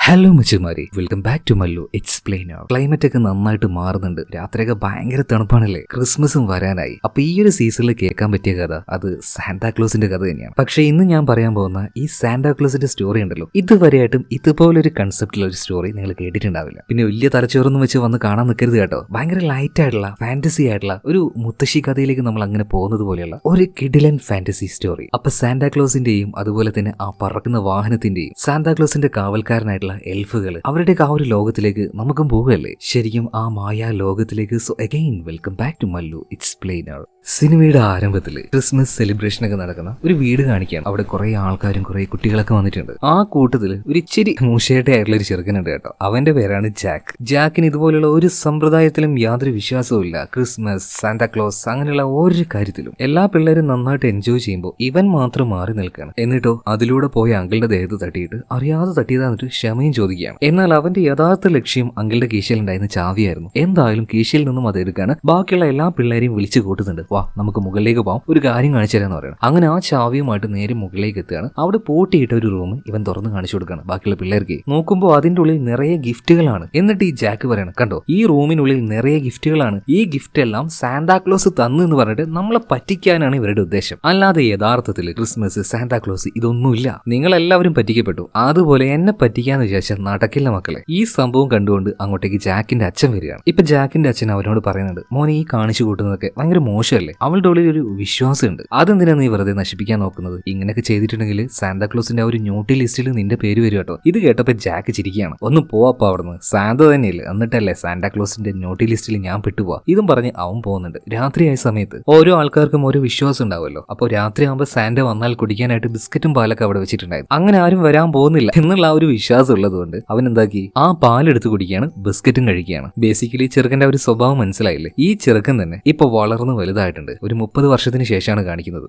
Hello മച്ചുമാരി, welcome back to Mallu explainer. Climate ഒക്കെ നന്നായിട്ട് മാറുന്നുണ്ട്. രാത്രിയൊക്കെ ഭയങ്കര തണുപ്പാണല്ലേ. ക്രിസ്മസും വരാനായി. അപ്പൊ ഈ ഒരു സീസണിൽ കേൾക്കാൻ പറ്റിയ കഥ അത് സാന്താക്ലോസിന്റെ കഥ തന്നെയാണ്. പക്ഷെ ഇന്ന് ഞാൻ പറയാൻ പോകുന്ന ഈ സാന്താക്ലോസിന്റെ സ്റ്റോറി ഉണ്ടല്ലോ, ഇതുവരെയായിട്ടും ഇതുപോലൊരു കൺസെപ്റ്റിലുള്ള ഒരു സ്റ്റോറി നിങ്ങൾ കേട്ടിട്ടുണ്ടാവില്ല. പിന്നെ വലിയ തലച്ചോറൊന്നും വെച്ച് വന്ന് കാണാൻ നിൽക്കരുത് കേട്ടോ. ഭയങ്കര ലൈറ്റ് ആയിട്ടുള്ള ഫാന്റസി ആയിട്ടുള്ള ഒരു മുത്തശ്ശി കഥയിലേക്ക് നമ്മൾ അങ്ങനെ പോകുന്നത് പോലെയുള്ള ഒരു കിഡിലൻ ഫാന്റസി സ്റ്റോറി. അപ്പൊ സാന്താക്ലോസിന്റെയും അതുപോലെ തന്നെ ആ പറക്കുന്ന വാഹനത്തിന്റെയും സാന്താക്ലോസിന്റെ കാവൽക്കാരനായിട്ടുള്ള എൽഫുകൾ അവരുടെയൊക്കെ ആ ഒരു ലോകത്തിലേക്ക് നമുക്കും പോവുകയല്ലേ ശരിക്കും, ആ മായാ ലോകത്തിലേക്ക്. So again welcome back to Mallu explainer. സിനിമയുടെ ആരംഭത്തിൽ ക്രിസ്മസ് സെലിബ്രേഷൻ ഒക്കെ നടക്കുന്ന ഒരു വീട് കാണിക്കുകയാണ്. അവിടെ കുറെ ആൾക്കാരും കുറെ കുട്ടികളൊക്കെ വന്നിട്ടുണ്ട്. ആ കൂട്ടത്തിൽ ഒരു ഇച്ചിരി മൂശയായിട്ടുള്ള ഒരു ചെറുക്കനുണ്ട് കേട്ടോ. അവന്റെ പേരാണ് ജാക്ക്. ജാക്കിന് ഇതുപോലുള്ള ഒരു സമ്പ്രദായത്തിലും യാതൊരു വിശ്വാസവും ഇല്ല. ക്രിസ്മസ്, സാന്താക്ലോസ് അങ്ങനെയുള്ള ഒരു കാര്യത്തിലും. എല്ലാ പിള്ളേരും നന്നായിട്ട് എൻജോയ് ചെയ്യുമ്പോൾ ഇവൻ മാത്രം മാറി നിൽക്കുകയാണ്. എന്നിട്ടോ അതിലൂടെ പോയ അങ്കിളുടെ ദേഹത്ത് തട്ടിയിട്ട് അറിയാതെ തട്ടിയതാന്നിട്ട് ക്ഷമയും ചോദിക്കുകയാണ്. എന്നാൽ അവന്റെ യഥാർത്ഥ ലക്ഷ്യം അങ്കിളുടെ കീശയിലുണ്ടായിരുന്ന ചാവിയായിരുന്നു. എന്തായാലും കീശയിൽ നിന്നും അത് എടുക്കാണ് ബാക്കിയുള്ള എല്ലാ പിള്ളേരെയും വിളിച്ചു കൂട്ടുന്നുണ്ട്. വാ നമുക്ക് മുകളിലേക്ക് പോകാം, ഒരു കാര്യം കാണിച്ചു തരാന്ന് പറയണം. അങ്ങനെ ആ ചാവിയുമായിട്ട് നേരെ മുകളിലേക്ക് എത്തുകയാണ്. അവിടെ പൂട്ടിയിട്ട ഒരു റൂം ഇവൻ തുറന്ന് കാണിച്ചു കൊടുക്കുകയാണ് ബാക്കിയുള്ള പിള്ളേർക്ക്. നോക്കുമ്പോൾ അതിന്റെ ഉള്ളിൽ നിറയെ ഗിഫ്റ്റുകളാണ്. എന്നിട്ട് ഈ ജാക്ക് പറയണം, കണ്ടോ ഈ റൂമിനുള്ളിൽ നിറയെ ഗിഫ്റ്റുകളാണ്. ഈ ഗിഫ്റ്റ് എല്ലാം സാന്താക്ലോസ് തന്നു എന്ന് പറഞ്ഞിട്ട് നമ്മളെ പറ്റിക്കാനാണ് ഇവരുടെ ഉദ്ദേശം. അല്ലാതെ യഥാർത്ഥത്തിൽ ക്രിസ്മസ്, സാന്താക്ലോസ് ഇതൊന്നുമില്ല. നിങ്ങളെല്ലാവരും പറ്റിക്കപ്പെട്ടു. അതുപോലെ എന്നെ പറ്റിക്കാന്ന് വിചാരിച്ചാൽ നടക്കില്ല മക്കളെ. ഈ സംഭവം കണ്ടുകൊണ്ട് അങ്ങോട്ടേക്ക് ജാക്കിന്റെ അച്ഛൻ വരികയാണ്. ഇപ്പൊ ജാക്കിന്റെ അച്ഛൻ അവനോട് പറയുന്നുണ്ട്, മോനെ ഈ കാണിച്ചു കൂട്ടുന്നതൊക്കെ ഭയങ്കര മോശമല്ലേ. അവളുടെ ഉള്ളിൽ ഒരു വിശ്വാസമുണ്ട്. അതെന്തിനാ നീ വെറുതെ നശിപ്പിക്കാൻ നോക്കുന്നത്? ഇങ്ങനെയൊക്കെ ചെയ്തിട്ടുണ്ടെങ്കിൽ സാന്താക്ലോസിന്റെ ആ ഒരു നോട്ടി ലിസ്റ്റിൽ നിന്റെ പേര് വരും കേട്ടോ. ഇത് കേട്ടപ്പോ ജാക്ക് ചിരിക്കുകയാണ്. ഒന്ന് പോവാപ്പോ അവിടുന്ന്, സാന്ത തന്നെയല്ലേ, എന്നിട്ടല്ലേ സാന്താക്ലോസിന്റെ നോട്ടി ലിസ്റ്റിൽ ഞാൻ പെട്ടുപോവാ. ഇതും പറഞ്ഞ് അവൻ പോകുന്നുണ്ട്. രാത്രിയായ സമയത്ത് ഓരോ ആൾക്കാർക്കും ഓരോ വിശ്വാസം ഉണ്ടാവുമല്ലോ. അപ്പോൾ രാത്രി ആകുമ്പോൾ സാന്റ വന്നാൽ കുടിക്കാനായിട്ട് ബിസ്ക്കറ്റും പാലൊക്കെ അവിടെ വെച്ചിട്ടുണ്ടായിരുന്നു. അങ്ങനെ ആരും വരാൻ പോകുന്നില്ല എന്നുള്ള ആ ഒരു വിശ്വാസം ഉള്ളതുകൊണ്ട് അവൻ എന്താക്കി, ആ പാലെടുത്ത് കുടിക്കുകയാണ്, ബിസ്ക്കറ്റും കഴിക്കുകയാണ്. ബേസിക്കലി ചെറുക്കന്റെ ഒരു സ്വഭാവം മനസ്സിലായില്ലേ. ഈ ചെറുക്കൻ തന്നെ ഇപ്പൊ വളർന്ന് വലുതായിട്ടുണ്ട്. ഒരു 30 വർഷത്തിന് ശേഷമാണ് കാണിക്കുന്നത്.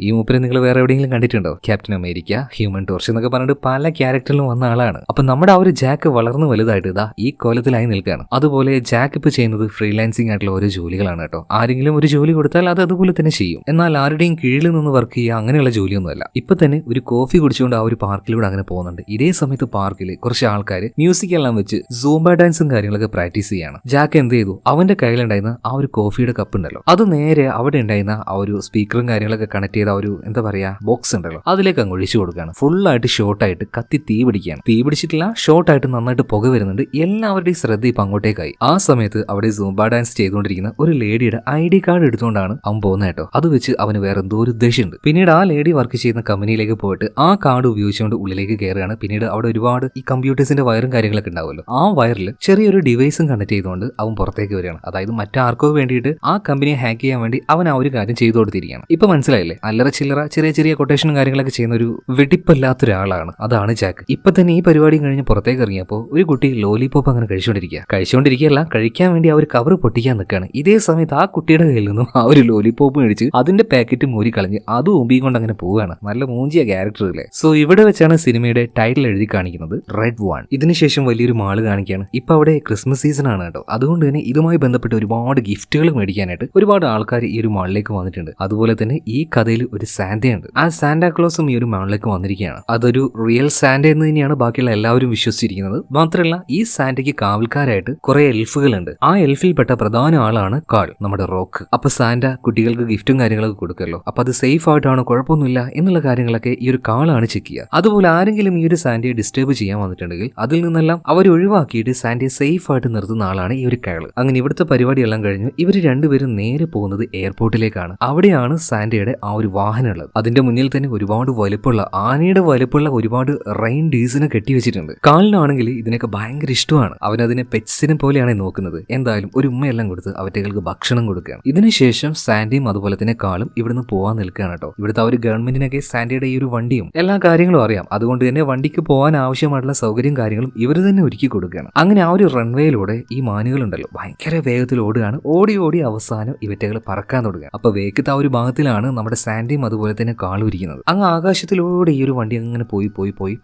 ഈ മൂപ്പരെ നിങ്ങൾ വേറെ എവിടെയെങ്കിലും കണ്ടിട്ടുണ്ടോ? ക്യാപ്റ്റൻ അമേരിക്ക, ഹ്യൂമൻ ടോർച്ച് എന്നൊക്കെ പറഞ്ഞിട്ട് പല ക്യാരക്ടറിലും വന്ന ആളാണ്. അപ്പൊ നമ്മുടെ ആ ഒരു ജാക്ക് വളർന്ന് വലുതായിട്ട് ഇതാ ഈ കോലത്തിലായി നിൽക്കുകയാണ്. അതുപോലെ ജാക്ക് ഇപ്പൊ ചെയ്യുന്നത് ഫ്രീലാൻസിംഗ് ആയിട്ടുള്ള ഓരോ ജോലികളാണ് കേട്ടോ. ആരെങ്കിലും ഒരു ജോലി കൊടുത്താൽ അത് അതുപോലെ തന്നെ ചെയ്യും. എന്നാൽ ആരുടെയും കീഴിൽ നിന്ന് വർക്ക് ചെയ്യുക അങ്ങനെയുള്ള ജോലിയൊന്നുമല്ല. ഇപ്പൊ തന്നെ ഒരു കോഫി കുടിച്ചുകൊണ്ട് ആ ഒരു പാർക്കിലൂടെ അങ്ങനെ പോകുന്നുണ്ട്. ഇതേ സമയത്ത് പാർക്കിൽ കുറച്ച് ആൾക്കാർ മ്യൂസിക് എല്ലാം വെച്ച് സൂംബ ഡാൻസും കാര്യങ്ങളൊക്കെ പ്രാക്ടീസ് ചെയ്യാണ്. ജാക്ക് എന്ത് ചെയ്തു, അവന്റെ കയ്യിലുണ്ടായിരുന്ന ആ ഒരു കോഫിയുടെ കപ്പ് ഉണ്ടല്ലോ, അത് നേരെ അവിടെ ഉണ്ടായിരുന്ന ആ ഒരു സ്പീക്കറും കാര്യങ്ങളൊക്കെ കണക്ട് ചെയ്ത ഒരു എന്താ പറയാ ബോക്സ് ഉണ്ടല്ലോ, അതിലേക്ക് അങ്ങ് ഒഴിച്ചു കൊടുക്കുകയാണ്. ഫുള്ളായിട്ട് ഷോർട്ടായിട്ട് കത്തി തീ പിടിക്കുകയാണ്. തീ പിടിച്ചിട്ടില്ല, ഷോർട്ടായിട്ട് നന്നായിട്ട് പുക വരുന്നുണ്ട്. എല്ലാവരുടെയും ശ്രദ്ധ ഇപ്പൊ അങ്ങോട്ടേക്കായി. ആ സമയത്ത് അവിടെ സൂംബ ഡാൻസ് ചെയ്തുകൊണ്ടിരിക്കുന്ന ഒരു ലേഡിയുടെ ID കാർഡ് എടുത്തുകൊണ്ടാണ് അവൻ പോകുന്നത് കേട്ടോ. അത് വെച്ച് അവന് വേറെ എന്തോ ഒരു ഉദ്ദേശമുണ്ട്. പിന്നീട് ആ ലേഡി വർക്ക് ചെയ്യുന്ന കമ്പനിയിലേക്ക് പോയിട്ട് ആ കാർഡ് ഉപയോഗിച്ചുകൊണ്ട് ഉള്ളിലേക്ക് കയറുകയാണ്. പിന്നീട് അവിടെ ഒരുപാട് ഈ കമ്പ്യൂട്ടേഴ്സിന്റെ വയറും കാര്യങ്ങളൊക്കെ ഉണ്ടാവുമല്ലോ, ആ വയറിൽ ചെറിയൊരു ഡിവൈസും കണക്ട് ചെയ്തുകൊണ്ട് അവൻ പുറത്തേക്ക് വരികയാണ്. അതായത് മറ്റാർക്കോ വേണ്ടിയിട്ട് ആ കമ്പനിയെ ഹാക്ക് ചെയ്യാൻ വേണ്ടി അവൻ ആ ഒരു കാര്യം ചെയ്തു കൊടുത്തിരിക്കുകയാണ്. ഇപ്പൊ മനസ്സിലായില്ലേ, അല്ലറ ചില്ലറ ചെറിയ ചെറിയ കൊട്ടേഷനും കാര്യങ്ങളൊക്കെ ചെയ്യുന്ന ഒരു വെടിപ്പല്ലാത്ത ഒരാളാണ്. അതാണ് ജാക്ക്. ഇപ്പൊ തന്നെ ഈ പരിപാടി കഴിഞ്ഞ് പുറത്തേക്ക് ഇറങ്ങിയപ്പോൾ ഒരു കുട്ടി ലോലിപോപ്പ് അങ്ങനെ കഴിച്ചുകൊണ്ടിരിക്കുകയല്ല, കഴിക്കാൻ വേണ്ടി ആ ഒരു കവർ പൊട്ടിക്കാൻ നിൽക്കുകയാണ്. ഇതേ സമയത്ത് ആ കുട്ടിയുടെ കയ്യിൽ നിന്നും ആ ഒരു ലോലിപോപ്പ് മേടിച്ച് അതിന്റെ പാക്കറ്റ് മൂരി കളഞ്ഞ് അത് ഊമ്പിയും കൊണ്ട് അങ്ങനെ പോവുകയാണ്. നല്ല മൂഞ്ചിയ ക്യാരക്ടർ അല്ലേ. സോ ഇവിടെ വെച്ചാണ് സിനിമയുടെ ടൈറ്റിൽ എഴുതി കാണിക്കുന്നത് റെഡ് വൺ. ഇതിനുശേഷം വലിയൊരു മാള് കാണിക്കുകയാണ്. ഇപ്പൊ അവിടെ ക്രിസ്മസ് സീസൺ ആണ് കേട്ടോ. അതുകൊണ്ട് തന്നെ ഇതുമായി ബന്ധപ്പെട്ട് ഒരുപാട് ഗിഫ്റ്റുകൾ മേടിക്കാനായിട്ട് ഒരുപാട് ആൾക്കാർ ഈ ഒരു മാളിലേക്ക് വന്നിട്ടുണ്ട്. അതുപോലെ തന്നെ ഈ കഥയിൽ ഒരു സാന്റയുണ്ട്. ആ സാന്റാക്ലോസും ഈ ഒരു മാളിലേക്ക് വന്നിരിക്കുകയാണ്. അതൊരു റിയൽ സാന്റ എന്ന് തന്നെയാണ് ബാക്കിയുള്ള എല്ലാവരും വിശ്വസിച്ചിരിക്കുന്നത്. മാത്രമല്ല ഈ സാന്റയ്ക്ക് കാവൽക്കാരായിട്ട് കുറെ എൽഫുകളുണ്ട്. ആ എൽഫിൽപ്പെട്ട പ്രധാന ആളാണ് കാൾ, നമ്മുടെ റോക്ക്. അപ്പൊ സാന്റ കുട്ടികൾക്ക് ഗിഫ്റ്റും കാര്യങ്ങളൊക്കെ കൊടുക്കല്ലോ. അപ്പൊ അത് സേഫ് ആയിട്ടാണോ, കുഴപ്പമൊന്നുമില്ല എന്നുള്ള കാര്യങ്ങളൊക്കെ ഈ ഒരു കാളാണ് ചെക്ക് ചെയ്യുക. അതുപോലെ ആരെങ്കിലും ഈ ഒരു സാന്റയെ ഡിസ്റ്റർബ് ചെയ്യാൻ വന്നിട്ടുണ്ടെങ്കിൽ അതിൽ നിന്നെല്ലാം അവർ ഒഴിവാക്കിയിട്ട് സാന്റയെ സേഫ് ആയിട്ട് നിർത്തുന്ന ആളാണ് ഈ ഒരു കാള്. അങ്ങനെ ഇവിടുത്തെ പരിപാടിയെല്ലാം കഴിഞ്ഞു ഇവർ രണ്ടുപേരും നേരെ പോകുന്നത് എയർപോർട്ടിലേക്കാണ്. അവിടെയാണ് സാന്റയുടെ ആ ഒരു വാഹനം ഉള്ളത്. അതിന്റെ മുന്നിൽ തന്നെ ഒരുപാട് വലുപ്പമുള്ള ആനയുടെ വലുപ്പമുള്ള ഒരുപാട് റെയിൻ ഡീസിനെ കെട്ടിവെച്ചിട്ടുണ്ട്. കാളിനാണെങ്കിൽ ഇതിനൊക്കെ ഭയങ്കര ഇഷ്ടമാണ്. അവനതിനെ പെറ്റ്സിനെ പോലെയാണ് നോക്കുന്നത്. എന്തായാലും ഒരു ഉമ്മയെല്ലാം കൊടുത്ത് അവറ്റകൾക്ക് ഭക്ഷണം കൊടുക്കുകയാണ്. ഇതിനുശേഷം സാന്റയും അതുപോലെ തന്നെ കാളും ഇവിടുന്ന് പോകാൻ നിൽക്കുകയാണ് കേട്ടോ. ഇവിടുത്തെ ആ ഒരു ഗവൺമെന്റിനൊക്കെ സാന്റയുടെ ഈ ഒരു വണ്ടിയും എല്ലാ കാര്യങ്ങളും അറിയാം. അതുകൊണ്ട് തന്നെ വണ്ടിക്ക് പോകാൻ ആവശ്യമായിട്ടുള്ള സൗകര്യം കാര്യങ്ങളും ഇവർ തന്നെ ഒരുക്കി കൊടുക്കുകയാണ്. അങ്ങനെ ആ ഒരു റൺവേയിലൂടെ ഈ മാനുകളുണ്ടല്ലോ ഭയങ്കര വേഗത്തിൽ ഓടുകയാണ്. ഓടി അവസാനം ഇവറ്റകൾ പറക്കാൻ തുടങ്ങുകയാണ്. അപ്പൊ വേഗത്തെ ആ ഒരു ഭാഗത്തിലാണ് നമ്മുടെ സാന്റയും അതുപോലെ തന്നെ കാളും ഇരിക്കുന്നത്. അങ്ങ് ആകാശത്തിലൂടെ ഈ ഒരു വണ്ടി അങ്ങനെ പോയി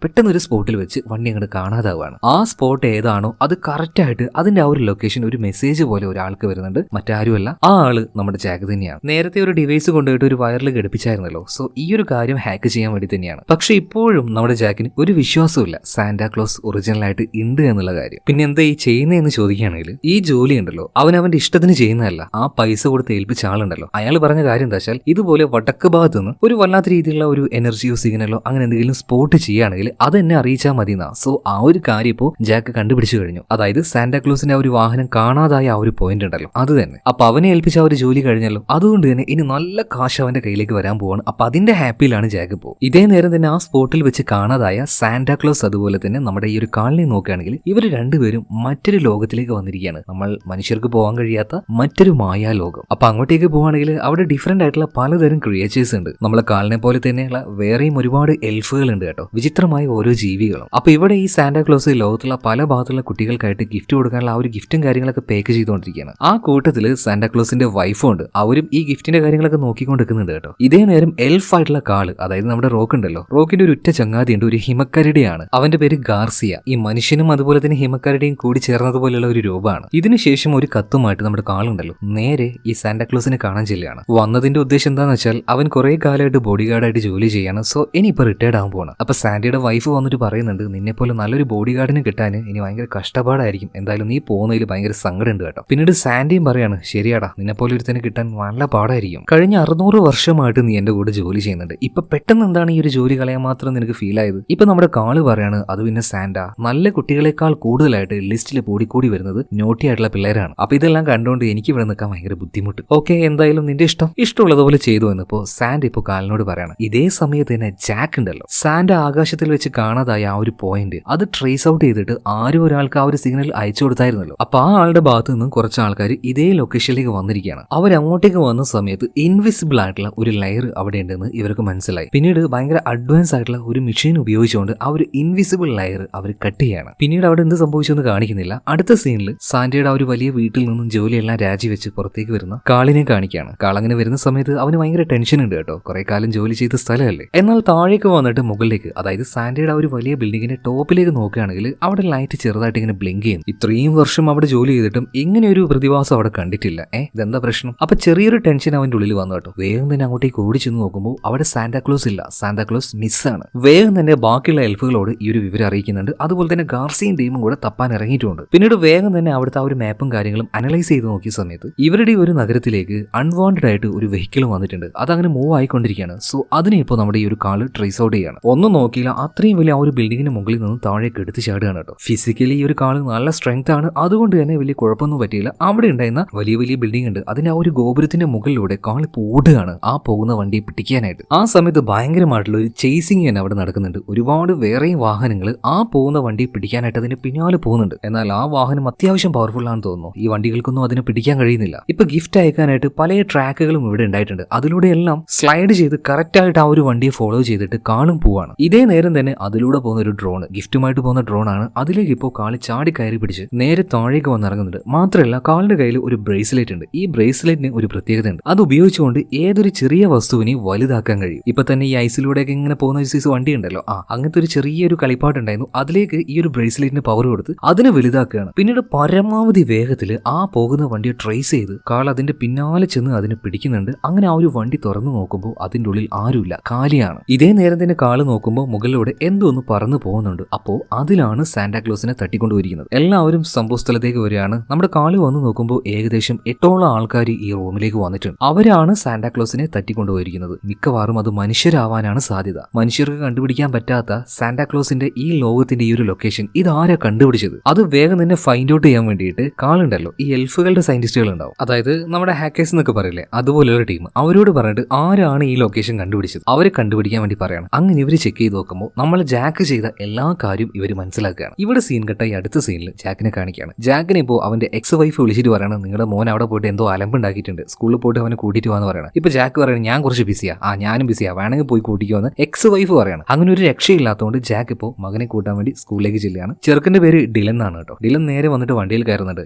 പെട്ടെന്ന് ഒരു സ്പോട്ടിൽ വെച്ച് വണ്ടി അങ്ങോട്ട് കാണാതാവുകയാണ്. ആ സ്പോട്ട് ഏതാണോ അത് കറക്റ്റ് ആയിട്ട് അതിന്റെ ആ ഒരു ലൊക്കേഷൻ ഒരു മെസ്സേജ് പോലെ ഒരാൾക്ക് വരുന്നുണ്ട്. മറ്റാരുമല്ല, ആ ആള് നമ്മുടെ ജാക്ക് തന്നെയാണ്. നേരത്തെ ഒരു ഡിവൈസ് കൊണ്ടുപോയിട്ട് ഒരു വയറിൽ ഘടിപ്പിച്ചായിരുന്നല്ലോ. സോ ഈ ഒരു കാര്യം ഹാക്ക് ചെയ്യാൻ വേണ്ടി തന്നെയാണ്. പക്ഷെ ഇപ്പോഴും നമ്മുടെ ജാക്കിന് ഒരു വിശ്വാസമില്ല സാന്റ സാന്റാക്ലോസ് ഒറിജിനൽ ആയിട്ട് ഉണ്ട് എന്നുള്ള കാര്യം. പിന്നെ എന്താ ഈ ചെയ്യുന്നതെന്ന് ചോദിക്കുകയാണെങ്കിൽ ഈ ജോലി ഉണ്ടല്ലോ അവന്റെ ഇഷ്ടത്തിന് ചെയ്യുന്നതല്ല. ആ പൈസ കൊടുത്ത് ഏൽപ്പിച്ച ആളുണ്ടല്ലോ അയാൾ പറഞ്ഞ കാര്യം എന്താ വെച്ചാൽ ഇതുപോലെ വടക്ക് ഭാഗത്ത് നിന്ന് ഒരു വല്ലാത്ത രീതിയിലുള്ള ഒരു എനർജിയോ സിഗ്നലോ അങ്ങനെ എന്തെങ്കിലും സ്പോട്ട് ചെയ്യുകയാണെങ്കിൽ അത് എന്നെ അറിയിച്ചാൽ മതി എന്നാ. സോ ആ ഒരു കാര്യം ഇപ്പോൾ ജാക്ക് കണ്ടുപിടിച്ചു കഴിഞ്ഞു. അതായത് സാന്റാക്ലോസിന്റെ ആ ഒരു വാഹനം കാണാതായ ആ ഒരു പോയിന്റ് ഉണ്ടല്ലോ അത് തന്നെ. അപ്പൊ അവനെ ഏൽപ്പിച്ച ആ ഒരു ജോലി കഴിഞ്ഞല്ലോ, അതുകൊണ്ട് തന്നെ ഇനി നല്ല കാശ് അവന്റെ കയ്യിലേക്ക് വരാൻ പോവാണ്. അപ്പൊ അതിന്റെ ഹാപ്പിയിലാണ് ജാക്ക് ഇപ്പോൾ. ഇതേ നേരം തന്നെ ആ സ്പോട്ടിൽ വെച്ച് കാണാതായ സാന്റാക്ലോസ് അതുപോലെ തന്നെ നമ്മുടെ ഈ ഒരു കാളിനെ നോക്കുകയാണെങ്കിൽ ഇവർ രണ്ടുപേരും മറ്റൊരു ലോകത്തിലേക്ക് വന്നിരിക്കുകയാണ്. നമ്മൾ മനുഷ്യർക്ക് പോകാൻ കഴിയാത്ത മറ്റൊരു മായാ ലോകം. അപ്പൊ അങ്ങോട്ടേക്ക് പോവാണെങ്കിൽ അവിടെ ഡിഫറെന്റ് ആയിട്ടുള്ള പലതരം ക്രിയേച്ചേഴ്സ് ഉണ്ട്. നമ്മളെ കാലിനെ പോലെ തന്നെയുള്ള വേറെയും ഒരുപാട് എൽഫുകൾ ഉണ്ട് കേട്ടോ, വിചിത്രമായ ഓരോ ജീവികളും. അപ്പൊ ഇവിടെ ഈ സാന്റാക്ലോസ് ലോകത്തുള്ള പല ഭാഗത്തുള്ള കുട്ടികൾക്കായിട്ട് ഗിഫ്റ്റ് കൊടുക്കാനുള്ള ആ ഒരു ഗിഫ്റ്റും കാര്യങ്ങളൊക്കെ പാക്ക് ചെയ്തുകൊണ്ടിരിക്കുകയാണ്. ആ കൂട്ടത്തിൽ സാന്റാക്ലോസിന്റെ വൈഫും ഉണ്ട്. അവരും ഈ ഗിഫ്റ്റിന്റെ കാര്യങ്ങളൊക്കെ നോക്കിക്കൊണ്ടിരിക്കുന്നുണ്ട് കേട്ടോ. ഇതേ നേരം എൽഫ് ആയിട്ടുള്ള കാള്, അതായത് നമ്മുടെ റോക്ക് ഉണ്ടല്ലോ, റോക്കിന്റെ ഒരു ഉറ്റ ചങ്ങാതി ഉണ്ട്, ഒരു ഹിമക്കരടിയാണ്. അവന്റെ പേര് ഗാർസിയ. ഈ മനുഷ്യനും അതുപോലെ തന്നെ ഹിമക്കരടിയും കൂടി ചേർന്നതുപോലെയുള്ള ഒരു രൂപമാണ്. ഇതിനുശേഷം ഒരു കത്തുമായിട്ട് നമ്മുടെ കാളുണ്ടല്ലോ നേരെ ഈ സാന്റാക്ലോസിനെ കാണാൻ ചെല്ലുകയാണ്. വന്നതിന്റെ ഉദ്ദേശം എന്താണെന്ന് വെച്ചാൽ അവൻ കുറെ കാലമായിട്ട് ബോഡി ഗാർഡായിട്ട് ജോലി ചെയ്യാണ്. സോ ഇനിയിപ്പോൾ റിട്ടയർഡ് ആകാൻ പോകണം. അപ്പൊ സാന്റിയുടെ വൈഫ് വന്നിട്ട് പറയുന്നുണ്ട് നിന്നെ പോലെ നല്ലൊരു ബോഡി ഗാർഡിനെ കിട്ടാൻ ഇനി ഭയങ്കര കഷ്ടപ്പാടായിരിക്കും, എന്തായാലും നീ പോകുന്നതിൽ ഭയങ്കര സങ്കടം ഉണ്ട് കേട്ടോ. പിന്നീട് സാന്റിയും പറയാണ് ശരിയാടാ, നിന്നെ പോലെ ഒരുത്തനെ കിട്ടാൻ നല്ല പാടായിരിക്കും. കഴിഞ്ഞ 600 വർഷമായിട്ട് നീ എന്റെ കൂടെ ജോലി ചെയ്യുന്നുണ്ട്, ഇപ്പൊ പെട്ടെന്ന് എന്താണ് ഈ ഒരു ജോലി കളയാൻ മാത്രം നിനക്ക് ഫീൽ ആയത്? ഇപ്പൊ നമ്മുടെ കാള് പറയാണ് അത് പിന്നെ സാന്റ നല്ല കുട്ടികളെക്കാൾ കൂടുതലായിട്ട് ലിസ്റ്റിൽ കൂടി വരുന്നത് നോട്ടി ആയിട്ടുള്ള പിള്ളേരാണ്. അപ്പൊ ഇതെല്ലാം കണ്ടുകൊണ്ട് എനിക്ക് ഇവിടെ നിൽക്കാൻ ഭയങ്കര ബുദ്ധിമുട്ട്. ഓക്കെ, എന്തായാലും നിന്റെ ഇഷ്ടമുള്ളതുപോലെ ചെയ്തു എന്നപ്പോ സാന്റ ഇപ്പൊ കാലിനോട് പറയാണ്. ഇതേ സമയത്ത് തന്നെ ജാക്ക് ഉണ്ടല്ലോ, സാന്റ ആകാശത്തിൽ വെച്ച് കാണാതായ ആ ഒരു പോയിന്റ് അത് ട്രേസ് ഔട്ട് ചെയ്തിട്ട് ആരും ഒരാൾക്ക് ആ ഒരു സിഗ്നൽ അയച്ചു കൊടുത്തായിരുന്നല്ലോ. അപ്പൊ ആ ആളുടെ ഭാഗത്ത് നിന്നും കുറച്ച് ആൾക്കാർ ഇതേ ലൊക്കേഷനിലേക്ക് വന്നിരിക്കുകയാണ്. അവരങ്ങോട്ടേക്ക് വന്ന സമയത്ത് ഇൻവിസിബിൾ ആയിട്ടുള്ള ഒരു ലെയർ അവിടെ ഉണ്ടെന്ന് ഇവർക്ക് മനസ്സിലായി. പിന്നീട് ഭയങ്കര അഡ്വാൻസ് ആയിട്ടുള്ള ഒരു മെഷീൻ ഉപയോഗിച്ചുകൊണ്ട് ആ ഒരു ഇൻവിസിബിൾ ലെയർ അവർ കട്ട് ചെയ്യാണ്. പിന്നീട് അവിടെ എന്ത് സംഭവിച്ചെന്ന് കാണിക്കുന്നില്ല. അടുത്ത സീനിൽ സാന്റയുടെ ആ ഒരു വലിയ വീട്ടിൽ നിന്നും ജോലിയെല്ലാം രാജിവെച്ച് പുറത്തേക്ക് വരുന്ന കാളിനെ കാണിക്കുകയാണ്. കാളങ്ങനെ വരുന്ന സമയത്ത് അവന് ഭയങ്കര ടെൻഷൻ ഉണ്ട് കേട്ടോ, കുറെ കാലം ജോലി ചെയ്ത സ്ഥലമല്ലേ. എന്നാൽ താഴേക്ക് വന്നിട്ട് മുകളിലേക്ക്, അതായത് സാന്റയുടെ ആ ഒരു വലിയ ബിൽഡിങ്ങിന്റെ ടോപ്പിലേക്ക് നോക്കുകയാണെങ്കിൽ അവിടെ ലൈറ്റ് ചെറുതായിട്ട് ഇങ്ങനെ ബ്ലിങ്ക് ചെയ്യുന്നു. ഇത്രയും വർഷം അവിടെ ജോലി ചെയ്തിട്ടും ഇങ്ങനെ ഒരു പ്രതിഭാസം അവിടെ കണ്ടിട്ടില്ല. ഇതെന്താ പ്രശ്നം? അപ്പൊ ചെറിയൊരു ടെൻഷൻ അവന്റെ ഉള്ളിൽ വന്നു കേട്ടോ. വേഗം തന്നെ അങ്ങോട്ടേക്ക് ഓടി ചെന്ന് നോക്കുമ്പോൾ അവിടെ സാന്റാക്ലോസ് ഇല്ല, സാന്റാക്ലോസ് മിസ്സാണ്. വേഗം തന്നെ ബാക്കിയുള്ള എൽഫുകളോട് ഈ ഒരു വിവരം അറിയിക്കുന്നുണ്ട്. അതുപോലെ തന്നെ ഗാർസിയും ടീമും കൂടെ തപ്പാൻ ഇറങ്ങിയിട്ടുണ്ട്. പിന്നീട് വേഗം തന്നെ അവിടുത്തെ ആ ഒരു മാപ്പും കാര്യങ്ങളും അനലൈസ് ചെയ്ത് നോക്കിയ സമയത്ത് ഇവരുടെ ഒരു നഗരത്തിലേക്ക് അൺവാണ്ടഡ് ആയിട്ട് ഒരു വെഹിക്കിൾ വന്നിട്ടുണ്ട്. അതങ്ങനെ മൂവ് ആയിക്കൊണ്ടിരിക്കുകയാണ്. സോ അതിനെ ഇപ്പോൾ നമ്മുടെ ഈ ഒരു കാള് ട്രേസ് ഔട്ട് ചെയ്യാണ്. ഒന്നും നോക്കിയില്ല, അത്രയും വലിയ ആ ഒരു ബിൽഡിങ്ങിന് മുകളിൽ നിന്ന് താഴേക്ക് എടുത്ത് ചാടുകയാണ് കേട്ടോ. ഫിസിക്കലി ഈ ഒരു കാള് നല്ല സ്ട്രെങ്ത് ആണ്, അതുകൊണ്ട് തന്നെ വലിയ കുഴപ്പമൊന്നും പറ്റിയില്ല. അവിടെ ഉണ്ടായിരുന്ന വലിയ വലിയ ബിൽഡിംഗ് ഉണ്ട്, അതിന്റെ ആ ഒരു ഗോപുരത്തിന്റെ മുകളിലൂടെ കാള് ഓടുകയാണ് ആ പോകുന്ന വണ്ടിയെ പിടിക്കാനായിട്ട്. ആ സമയത്ത് ഭയങ്കരമായിട്ടുള്ള ഒരു ചേസിങ് തന്നെ അവിടെ നടക്കുന്നുണ്ട്. ഒരുപാട് വേറെയും വാഹനങ്ങൾ ആ പോകുന്ന വണ്ടിയെ പിടിക്കാനായിട്ട് അതിന് പിന്നാലെ പോകുന്നുണ്ട്. എന്നാൽ ആ വാഹനം അത്യാവശ്യം പവർഫുൾ ആണെന്ന് തോന്നുന്നു. ഈ വണ്ടികൾക്കൊന്നും അതിനെ പിടിക്കാൻ കഴിയുന്നില്ല. ഇപ്പൊ ഗിഫ്റ്റ് അയക്കാനായിട്ട് പല ട്രാക്കുകളും ഇവിടെ ഉണ്ടായിട്ടുണ്ട്. അതിലൂടെ എല്ലാം സ്ലൈഡ് ചെയ്ത് കറക്റ്റ് ആയിട്ട് ആ ഒരു വണ്ടിയെ ഫോളോ ചെയ്തിട്ട് കാളും പോവാണ്. ഇതേ നേരം തന്നെ അതിലൂടെ പോകുന്ന ഒരു ഡ്രോൺ, ഗിഫ്റ്റുമായിട്ട് പോകുന്ന ഡ്രോൺ ആണ്. അതിലേക്ക് ഇപ്പോൾ കാള് ചാടി കയറി പിടിച്ച് നേരെ താഴേക്ക് വന്നിറങ്ങുന്നുണ്ട്. മാത്രമല്ല കാളിന്റെ കയ്യിൽ ഒരു ബ്രേസ്ലെറ്റ് ഉണ്ട്. ഈ ബ്രേസ്ലെറ്റിന് ഒരു പ്രത്യേകത ഉണ്ട്. അത് ഉപയോഗിച്ചുകൊണ്ട് ഏതൊരു ചെറിയ വസ്തുവിനെ വലുതാക്കാൻ കഴിയും. ഇപ്പൊ തന്നെ ഈ ഐസിലൂടെയൊക്കെ ഇങ്ങനെ പോകുന്ന ഒരു സൈസ് വണ്ടി ഉണ്ടല്ലോ, അങ്ങനത്തെ ഒരു ചെറിയൊരു കളിപ്പാട്ടുണ്ടായിരുന്നു. അതിലേക്ക് ഈ ഒരു ബ്രേസ്ലെറ്റിന് പവർ കൊടുത്ത് അതിനെ വലുതാക്കുകയാണ്. പിന്നീട് പരമാവധി വേഗത്തിൽ ആ പോകുന്ന വണ്ടിയെ ട്രേസ് ചെയ്ത് കാൾ അതിന്റെ പിന്നാലെ ചെന്ന് അതിനെ പിടിക്കുന്നുണ്ട്. അങ്ങനെ ആ ഒരു വണ്ടി തുറന്നു നോക്കുമ്പോൾ അതിന്റെ ഉള്ളിൽ ആരുമില്ല, കാലിയാണ്. ഇതേ നേരം തന്നെ കാള് നോക്കുമ്പോൾ മുകളിലൂടെ എന്തോന്ന് പറന്നു പോകുന്നുണ്ട്. അപ്പോ അതിലാണ് സാന്റാക്ലോസിനെ തട്ടിക്കൊണ്ടുവരിക്കുന്നത്. എല്ലാവരും സംഭവ സ്ഥലത്തേക്ക് വരികയാണ്. നമ്മുടെ കാള് വന്ന് നോക്കുമ്പോൾ ഏകദേശം 8ഓളം ആൾക്കാർ ഈ റൂമിലേക്ക് വന്നിട്ടുണ്ട്. അവരാണ് സാന്റാക്ലോസിനെ തട്ടിക്കൊണ്ടുപോയിരിക്കുന്നത്. മിക്കവാറും അത് മനുഷ്യരാവാനാണ് സാധ്യത. മനുഷ്യർക്ക് കണ്ടുപിടിക്കാൻ പറ്റാത്ത സാന്റാക്ലോസിന്റെ ഈ ലോകത്തിന്റെ ഈ ഒരു ലൊക്കേഷൻ ഇതാരാ കണ്ടുപിടിച്ചത്? അത് വേഗം തന്നെ ഫൈൻഡ് ഔട്ട് ചെയ്യാൻ വേണ്ടിയിട്ട് കാളുണ്ടല്ലോ ഈ എൽഫുകളുടെ സയന്റിസ്റ്റുകൾ ഉണ്ടാവും, അതായത് നമ്മുടെ ഹാക്കേഴ്സ് എന്നൊക്കെ പറയില്ലേ, അതുപോലെയുള്ള ടീം. അവരോട് പറഞ്ഞിട്ട് ആരാണ് ഈ ലൊക്കേഷൻ കണ്ടുപിടിച്ചത് അവരെ കണ്ടുപിടിക്കാൻ വേണ്ടി പറയണം. അങ്ങനെ ഇവർ ചെക്ക് ചെയ്ത് നോക്കുമ്പോൾ നമ്മൾ ജാക്ക് ചെയ്ത എല്ലാ കാര്യവും ഇവർ മനസ്സിലാക്കുകയാണ്. ഇവിടെ സീൻ കട്ട ഈ അടുത്ത സീനിൽ ജാക്കിനെ കാണിക്കുകയാണ്. ജാക്കിനെ ഇപ്പോൾ അവന്റെ എക്സ് വൈഫ് വിളിച്ചിട്ട് പറയണം നിങ്ങളുടെ മോൻ അവിടെ പോയിട്ട് എന്തോ അലമ്പുണ്ടാക്കിയിട്ടുണ്ട്, സ്കൂളിൽ പോയിട്ട് അവനെ കൂട്ടിയിട്ട് പോകാന്ന് പറയണം. ഇപ്പൊ ജാക്ക് പറയണം ഞാൻ കുറച്ച് ബിസിയാ, ഞാനും ബിസിയാ, വേണമെങ്കിൽ പോയി കൂട്ടിക്കുമെന്ന് എക്സ് വൈഫ് പറയണം. അങ്ങനെ ഒരു രക്ഷയില്ലാത്തതുകൊണ്ട് ജാക്ക് ഇപ്പോൾ മകനെ കൂട്ടാൻ വേണ്ടി സ്കൂളിലേക്ക് ചെല്ലുകയാണ്. ചെറുക്കന്റെ പേര് ഡിലൻ എന്നാണ് കേട്ടോ. ഡിലൻ നേരെ വന്നിട്ട് വണ്ടിയിൽ കയറുന്നുണ്ട്.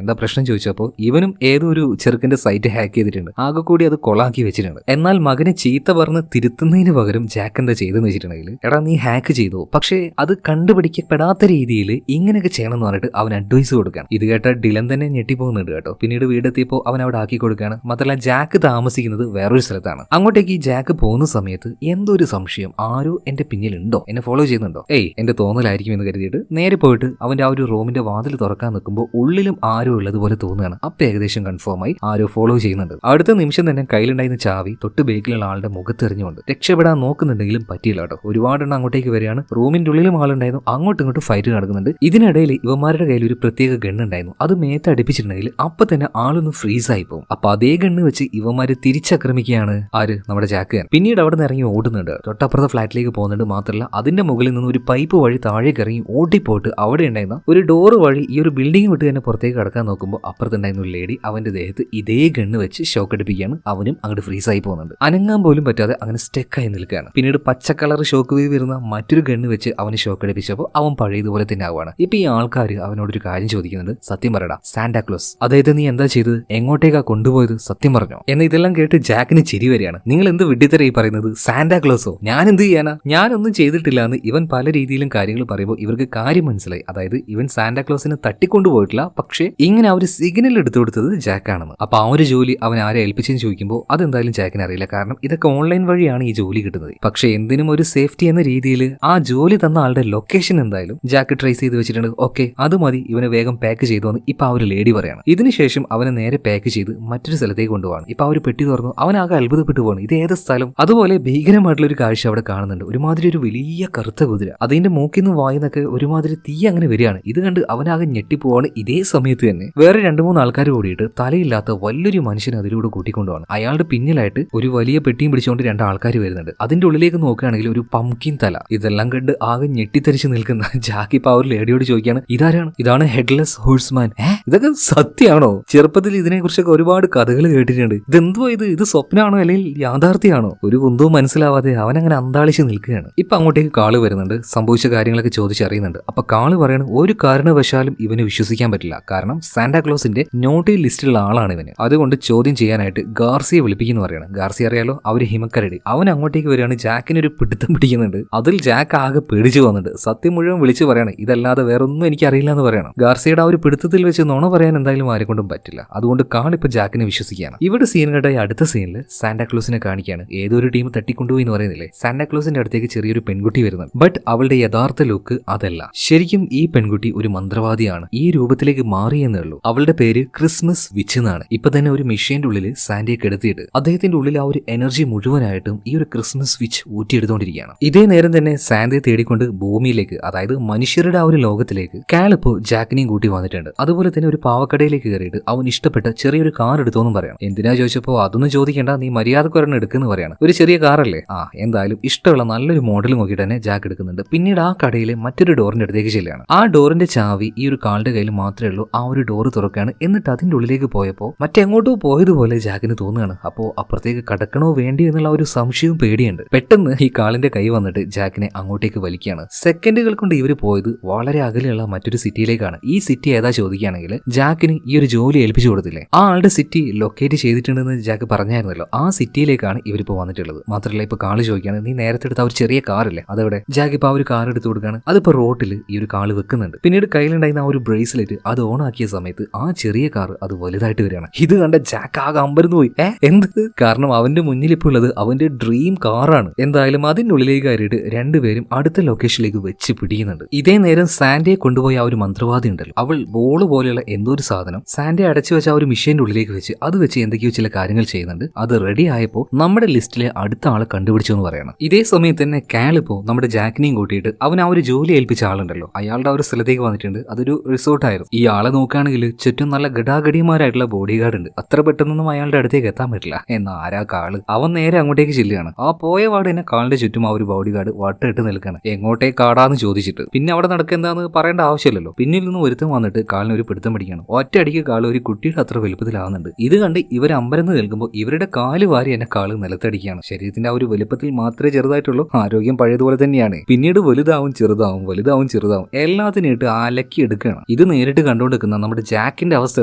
എന്താ പ്രശ്നം ചോദിച്ചപ്പോൾ ഇവനും ഏതോ ഒരു ചെറുക്കന്റെ സൈറ്റ് ഹാക്ക് ചെയ്തിട്ടുണ്ട്, ആകെ കൂടി അത് കൊളാക്കി വെച്ചിട്ടുണ്ട്. എന്നാൽ മകനെ ചീത്ത പറഞ്ഞ് തിരുത്തുന്നതിന് പകരം ജാക്ക് എന്താ ചെയ്തെന്ന് വെച്ചിട്ടുണ്ടെങ്കിൽ, എടാ നീ ഹാക്ക് ചെയ്തോ, പക്ഷേ അത് കണ്ടുപിടിക്കപ്പെടാത്ത രീതിയിൽ ഇങ്ങനെയൊക്കെ ചെയ്യണം എന്ന് പറഞ്ഞിട്ട് അവൻ അഡ്വൈസ് കൊടുക്കുകയാണ്. ഇത് കേട്ട ഡിലൻ തന്നെ ഞെട്ടിപ്പോകുന്നുണ്ട് കേട്ടോ. പിന്നീട് വീടെത്തിയപ്പോൾ അവൻ അവിടെ ആക്കി കൊടുക്കുകയാണ്. മാത്രമല്ല ജാക്ക് താമസിക്കുന്നത് വേറൊരു സ്ഥലത്താണ്. അങ്ങോട്ടേക്ക് ഈ ജാക്ക് പോകുന്ന സമയത്ത് എന്തോ ഒരു സംശയം, ആരോ എന്റെ പിന്നിലുണ്ടോ, എന്നെ ഫോളോ ചെയ്യുന്നുണ്ടോ? എന്റെ തോന്നലായിരിക്കും എന്ന് കരുതിയിട്ട് നേരെ പോയിട്ട് അവന്റെ ആ ഒരു റൂമിന്റെ വാതിൽ തുറക്കാൻ നിൽക്കുമ്പോൾ ഉള്ളിലും ആരോ ഉള്ളതുപോലെ തോന്നുകയാണ്. അപ്പൊ ഏകദേശം കൺഫേം ആയി ആരോ ഫോളോ ചെയ്യുന്നുണ്ട്. അടുത്ത നിമിഷം തന്നെ കയ്യിലുണ്ടായിരുന്ന ചാവി തൊട്ട് ബേക്കിലുള്ള ആളുടെ മുഖത്തെറിഞ്ഞുകൊണ്ട് രക്ഷപ്പെടാൻ നോക്കുന്നുണ്ടെങ്കിലും പറ്റിയില്ല കേട്ടോ. ഒരുപാടെണ്ണം അങ്ങോട്ടേക്ക് വരികയാണ്. റൂമിന്റെ ഉള്ളിലും ആളുണ്ടായിരുന്നു. അങ്ങോട്ടും ഇങ്ങോട്ടും ഫൈറ്റ് നടക്കുന്നുണ്ട്. ഇതിനിടയിൽ ഇവന്മാരുടെ കയ്യിൽ ഒരു പ്രത്യേക ഗണ്ണ് ഉണ്ടായിരുന്നു. അത് മേത്ത് അടുപ്പിച്ചിട്ടുണ്ടെങ്കിൽ അപ്പൊ തന്നെ ആളൊന്ന് ഫ്രീസ് ആയി പോകും. അപ്പൊ അതേ ഗണ്ണ് വെച്ച് ഇവന്മാര് തിരിച്ചാക്രമിക്കുകയാണ്. ആര്? നമ്മുടെ ജാക്ക്. പിന്നീട് അവിടെ നിന്ന് ഇറങ്ങി ഓടുന്നുണ്ട്. തൊട്ടപ്പുറത്തെ ഫ്ലാറ്റിലേക്ക് പോകുന്നുണ്ട്. മാത്രമല്ല അതിന്റെ മുകളിൽ നിന്ന് ഒരു പൈപ്പ് വഴി താഴേക്ക് ഇറങ്ങി ഓടിപ്പോയിട്ട് അവിടെ ഉണ്ടായിരുന്ന ഒരു ഡോറ് വഴി ഈ ഒരു ബിൽഡിംഗ് വിട്ട് തന്നെ പുറത്തേക്ക് കടക്കാൻ നോക്കുമ്പോൾ അപ്പുറത്തുണ്ടായിരുന്ന ഒരു ലേഡി അവന്റെ ദേഹത്ത് ഇതേ ഗണ്ണ് വെച്ച് ഷോക്ക് അടിപ്പിക്കുകയാണ്. അവനും അങ്ങോട്ട് ഫ്രീസ് ആയി പോകുന്നുണ്ട്. അനങ്ങാൻ പോലും പറ്റാതെ അങ്ങനെ സ്റ്റെക്കായി നിൽക്കുകയാണ്. പിന്നീട് പച്ച കളർ ഷോക്ക് വേവ് വരുന്ന മറ്റൊരു ഗണ്ണ് വെച്ച് അവന് ഷോക്ക് അടിപ്പിച്ചപ്പോൾ അവൻ പഴയതുപോലെ തന്നെ ആവുകയാണ്. ഇപ്പൊ ഈ ആൾക്കാർ അവനോടൊരു കാര്യം ചോദിക്കുന്നുണ്ട്. സത്യം പറയടാ സാന്റാക്ലോസ്, അതായത് നീ എന്താ ചെയ്തത്? എങ്ങോട്ടേക്കാ കൊണ്ടുപോയത്? സത്യം പറഞ്ഞോ? എന്നാൽ ഇതെല്ലാം കേട്ട് ജാക്കിന് ചിരി വരികയാണ്. നിങ്ങൾ എന്ത് വിഡ്ഢിത്തരായി പറയുന്നത്? സാന്റാക്ലോസോ? ഞാൻ എന്ത് ചെയ്യാനാ? ഞാനൊന്നും ചെയ്തിട്ടില്ല എന്ന് ഇവൻ പല രീതിയിലും കാര്യങ്ങൾ പറയുമ്പോൾ ഇവർക്ക് കാര്യം മനസ്സിലായി. അതായത് ഇവൻ സാന്റാക്ലോസിനെ തട്ടിക്കൊണ്ടുപോയിട്ടില്ല, പക്ഷേ ഇങ്ങനെ അവർ സിഗ്നൽ എടുത്തു കൊടുത്തത് ജാക്കാണെന്ന്. അപ്പൊ ആ ഒരു ജോലി അവൻ ആരെ ഏൽപ്പിച്ചെന്ന് ചോദിക്കുമ്പോൾ അതെന്തായാലും ജാക്കിന് അറിയില്ല. കാരണം ഇതൊക്കെ ഓൺലൈൻ വഴിയാണ് ഈ ജോലി കിട്ടുന്നത്. പക്ഷെ എന്തിനും ഒരു സേഫ്റ്റി എന്ന രീതിയിൽ ആ ജോലി തന്ന ആളുടെ ലൊക്കേഷൻ എന്തായാലും ജാക്ക് ട്രേസ് ചെയ്ത് വെച്ചിട്ടുണ്ട്. ഓക്കെ, അത് മതി, ഇവനെ വേഗം പാക്ക് ചെയ്തു എന്ന് ഇപ്പൊ ആ ഒരു ലേഡി പറയാണ്. ഇതിനുശേഷം അവനെ നേരെ പാക്ക് ചെയ്ത് മറ്റൊരു സ്ഥലത്തേക്ക് കൊണ്ടുപോകാണ്. ഇപ്പൊ ആ ഒരു പെട്ടി തുറന്നു. അവനാകെ അത്ഭുതപ്പെട്ടു പോവാണ്. ഇത് ഏത് സ്ഥലം? അതുപോലെ ഭീകരമായിട്ടുള്ള ഒരു കാഴ്ച അവിടെ കാണുന്നുണ്ട്. ഒരുമാതിരി ഒരു വലിയ കറുത്ത കുതിര, അതിന്റെ മൂക്കിൽ നിന്ന് വായിന്നൊക്കെ ഒരുമാതിരി തീ അങ്ങനെ വരികയാണ്. ഇത് കണ്ട് അവനാകെ ഞെട്ടിപ്പോവാണ്. ഇതേ സമയത്ത് തന്നെ വേറെ 2-3 ആൾക്കാർ കൂടിയിട്ട് തലയില്ലാത്ത വലിയൊരു മനുഷ്യനെ അതിലൂടെ കൂട്ടിക്കൊണ്ടുപോവാണ്. അയാളുടെ പിന്നിലായിട്ട് ഒരു വലിയ പെട്ടിയും പിടിച്ചുകൊണ്ട് 2 ആൾക്കാർ വരുന്നുണ്ട്. അതിന്റെ ഉള്ളിലേക്ക് നോക്കുകയാണെങ്കിൽ ഒരു പംകിൻ തല. ഇതെല്ലാം കണ്ട് ആകെ ഞെട്ടിത്തരിച്ച് നിൽക്കുന്ന ജാക്കി ഇപ്പൊ ആ ഒരു ലേഡിയോട് ചോദിക്കുകയാണ്, ഇതാരാണ്? ഇതാണ് ഹെഡ്ലെസ് ഹോഴ്സ്മാൻ. ഇതൊക്കെ സത്യമാണോ? ചെറുപ്പത്തിൽ ഇതിനെ കുറിച്ചൊക്കെ ഒരുപാട് കഥകൾ കേട്ടിട്ടുണ്ട്. ഇതെന്തോ ഇത് സ്വപ്നമാണോ അല്ലെങ്കിൽ യാഥാർത്ഥ്യമാണോ? ഒരു കുന്തവും മനസ്സിലാവാതെ അവൻ അങ്ങനെ അന്താളിച്ച് നിൽക്കുകയാണ്. ഇപ്പൊ അങ്ങോട്ടേക്ക് കാള് വരുന്നുണ്ട്. സംഭവിച്ച കാര്യങ്ങളൊക്കെ ചോദിച്ചറിയുന്നുണ്ട്. അപ്പൊ കാള് പറയണം, ഒരു കാരണവശാലും ഇവന് വിശ്വസിക്കാൻ പറ്റില്ല. കാരണം സാന്റാക്ലോസിന്റെ നോട്ടി ലിസ്റ്റിലുള്ള ആളാണ് ഇവന്. അതുകൊണ്ട് ചോദ്യം ചെയ്യാനായിട്ട് ഗാർസിയെ വിളിപ്പിക്കുന്നു പറയാണ്. ഗാർസി അറിയാലോ, അവര് ഹിമക്കരടി. അവൻ അങ്ങോട്ടേക്ക് വരികയാണ്. ജാക്കിന് ഒരു പിടുത്തം പിടിക്കുന്നുണ്ട്. അതിൽ ജാക്ക് ആകെ പേടിച്ചു വന്നിട്ട് സത്യം മുഴുവൻ വിളിച്ചു പറയാണ്. ഇതല്ലാതെ വേറൊന്നും എനിക്ക് അറിയില്ല എന്ന് പറയണം. ഗാർസിയുടെ ആ ഒരു പിടുത്തത്തിൽ വെച്ച് നുണ പറയാൻ എന്തായാലും ആരെ കൊണ്ടും പറ്റില്ല. അതുകൊണ്ട് കാളിപ്പോ ജാക്കിനെ വിശ്വസിക്കുകയാണ്. ഇവിടെ സീൻ കേട്ടായി അടുത്ത സീനിൽ സാന്റാക്ലോസിനെ കാണിക്കുകയാണ്. ഏതൊരു ടീം തട്ടിക്കൊണ്ടുപോയി എന്ന് പറയുന്നില്ലേ, സാന്റാക്ലോസിന്റെ അടുത്തേക്ക് ചെറിയൊരു പെൺകുട്ടി വരുന്നുണ്ട്. ബട്ട് അവളുടെ യഥാർത്ഥ ലുക്ക് അതല്ല. ശരിക്കും ഈ പെൺകുട്ടി ഒരു മന്ത്രവാദിയാണ്. ഈ രൂപത്തിലേക്ക് മാറിയെന്നേ ഉള്ളൂ. അവളുടെ പേര് ക്രിസ്മസ് വിച്ച് എന്നാണ്. ഇപ്പൊ തന്നെ ഒരു മെഷീന്റെ ഉള്ളിൽ സാന്റയെ കിടത്തിയിട്ട് അദ്ദേഹത്തിന്റെ ഉള്ളിൽ ആ ഒരു എനർജി മുഴുവനായിട്ടും ഈ ഒരു ക്രിസ്മസ് വിച്ച് ഊറ്റിയെടുത്തോണ്ടിരിക്കുകയാണ്. ഇതേ നേരം തന്നെ സാന്റയെ തേടിക്കൊണ്ട് ഭൂമിയിലേക്ക്, അതായത് മനുഷ്യരുടെ ആ ഒരു ലോകത്തിലേക്ക് കാളിപ്പോ ജാക്കിനെയും കൂട്ടി വന്നിട്ടുണ്ട്. അതുപോലെ തന്നെ ഒരു പാവക്കടയിലേക്ക് കയറിയിട്ട് അവൻ ഇഷ്ടപ്പെട്ട ചെറിയൊരു കാർ എടുത്തോന്നും പറയാം. എന്തിനാ ചോദിച്ചപ്പോ അതൊന്നും ചോദിക്കേണ്ട, നീ മര്യാദക്ക് ഒരെണ്ണം എടുക്കുന്നു പറയാണ്. ഒരു ചെറിയ കാറല്ലേ? എന്തായാലും ഇഷ്ടമുള്ള നല്ലൊരു മോഡൽ നോക്കിയിട്ട് തന്നെ ജാക്ക് എടുക്കുന്നുണ്ട്. പിന്നീട് ആ കടയിലെ മറ്റൊരു ഡോറിന്റെ അടുത്തേക്ക് ചെല്ലുകയാണ്. ആ ഡോറിന്റെ ചാവി ഈ ഒരു കാളുടെ കയ്യിൽ മാത്രമേ ഉള്ളൂ. ആ ഒരു ഡോറ് തുറക്കുകയാണ്. എന്നിട്ട് അതിന്റെ ഉള്ളിലേക്ക് പോയപ്പോൾ മറ്റെങ്ങോട്ടോ പോയതുപോലെ ജാക്കിന് തോന്നുകയാണ്. അപ്പോൾ അപ്പുറത്തേക്ക് കടക്കണോ വേണ്ടിയോ എന്നുള്ള ഒരു സംശയവും പേടിയുണ്ട്. പെട്ടെന്ന് ഈ കാളിന്റെ കൈ വന്നിട്ട് ജാക്കിനെ അങ്ങോട്ടേക്ക് വലിക്കുകയാണ്. സെക്കൻഡുകൾ കൊണ്ട് ഇവർ പോയത് വളരെ അകലെയുള്ള മറ്റൊരു സിറ്റിയിലേക്കാണ്. ഈ സിറ്റി ഏതാ ചോദിക്കുകയാണെങ്കിൽ ജാക്കിന് ഈ ഒരു ജോലി ഏൽപ്പിച്ചു കൊടുത്തില്ലേ, ആ ആളുടെ സിറ്റി ലൊക്കേറ്റ് ചെയ്തിട്ടുണ്ടെന്ന് ജാക്ക് പറഞ്ഞായിരുന്നല്ലോ. ആ സിറ്റിയിലേക്കാണ് ഇവരിപ്പോ വന്നിട്ടുള്ളത്. മാത്രമല്ല ഇപ്പൊ കാള് ചോദിക്കുകയാണ്, നീ നേരത്തെ എടുത്ത ആ ഒരു ചെറിയ കാറില്ലേ, അതെവിടെ? ജാക്ക് ഇപ്പൊ ആ ഒരു കാർ എടുത്തു കൊടുക്കുകയാണ്. അതിപ്പോ റോട്ടിൽ ഈ ഒരു കാള് വെക്കുന്നുണ്ട്. പിന്നീട് കയ്യിലുണ്ടായിരുന്ന ആ ഒരു ബ്രേസ്ലെറ്റ് അത് ഓൺ ആക്കിയ സമയത്ത് ആ ചെറിയ കാർ അത് വലുതായിട്ട് വരികയാണ്. ഇത് കണ്ട ജാക്ക് ആകെ അമ്പരന്ന് പോയി. എന്ത്? കാരണം അവന്റെ മുന്നിൽ ഇപ്പോൾ ഉള്ളത് അവന്റെ ഡ്രീം കാറാണ്. എന്തായാലും അതിന്റെ ഉള്ളിലേക്ക് കയറിയിട്ട് രണ്ടുപേരും അടുത്ത ലൊക്കേഷനിലേക്ക് വെച്ച് പിടിക്കുന്നുണ്ട്. ഇതേ നേരം സാന്റയെ കൊണ്ടുപോയ ആ ഒരു മന്ത്രവാദി ഉണ്ടല്ലോ, അവൾ ബോള് പോലെയുള്ള എന്തോ ഒരു സാധനം സാന്റയെ അടച്ചു വെച്ച ആ ഒരു മെഷീന്റെ ഉള്ളിലേക്ക് വെച്ച് അത് വെച്ച് എന്തൊക്കെയോ ചില കാര്യങ്ങൾ ചെയ്യുന്നുണ്ട്. അത് റെഡി ആയപ്പോൾ നമ്മുടെ ലിസ്റ്റിലെ അടുത്ത ആളെ കണ്ടുപിടിച്ചു എന്ന് പറയണം. ഇതേ സമയത്ത് തന്നെ കാളിപ്പോ നമ്മുടെ ജാക്കിനെയും കൂട്ടിയിട്ട് അവൻ ആ ഒരു ജോലി ഏൽപ്പിച്ച ആളുണ്ടല്ലോ, അയാളുടെ ആ ഒരു സ്ഥലത്തേക്ക് വന്നിട്ടുണ്ട്. അതൊരു റിസോർട്ടായിരുന്നു. ഈ ആളെ നോക്കുകയാണെങ്കിൽ ചുറ്റും നല്ല ഗടാഗടിയന്മാരായിട്ടുള്ള ബോഡി ഗാർഡ് ഉണ്ട്. അത്ര പെട്ടെന്നൊന്നും അയാളുടെ അടുത്തേക്ക് എത്താൻ പറ്റില്ല. എന്നാൽ ആരാ കാള്? അവൻ നേരെ അങ്ങോട്ടേക്ക് ചെല്ലുകയാണ്. ആ പോയ പാട് തന്നെ കാളിന്റെ ചുറ്റും ആ ഒരു ബോഡി ഗാർഡ് വട്ടിട്ട് നിൽക്കുകയാണ്. എങ്ങോട്ടേക്കാടാന്ന് ചോദിച്ചിട്ട്. പിന്നെ അവിടെ നടക്കെന്താന്ന് പറയേണ്ട ആവശ്യമില്ലല്ലോ. പിന്നിൽ നിന്ന് ഒരുത്തം വന്നിട്ട് കാളിന് ഒരു പിടുത്തം പിടിക്കുകയാണ്. ഒറ്റയടിക്ക് കാള് ഒരു കുട്ടിയുടെ അത്ര വലുപ്പത്തിലാവുന്നുണ്ട്. ഇത് കണ്ട് ഇവർ അമ്പരന്ന് കേൾക്കുമ്പോൾ ഇവരുടെ കാല് വാരി എന്നെ കാള് നിലത്തടിക്കുകയാണ്. ശരീരത്തിന്റെ ആ ഒരു വലുപ്പത്തിൽ മാത്രമേ ചെറുതായിട്ടുള്ളൂ, ആരോഗ്യം പഴയതുപോലെ തന്നെയാണ്. പിന്നീട് വലുതാവും ചെറുതാവും വലുതാവും ചെറുതാവും എല്ലാത്തിനായിട്ട് അലക്കി എടുക്കുകയാണ്. ഇത് നേരിട്ട് കണ്ടുകൊണ്ടിരിക്കുന്ന നമ്മുടെ ജാക്കിന്റെ അവസ്ഥ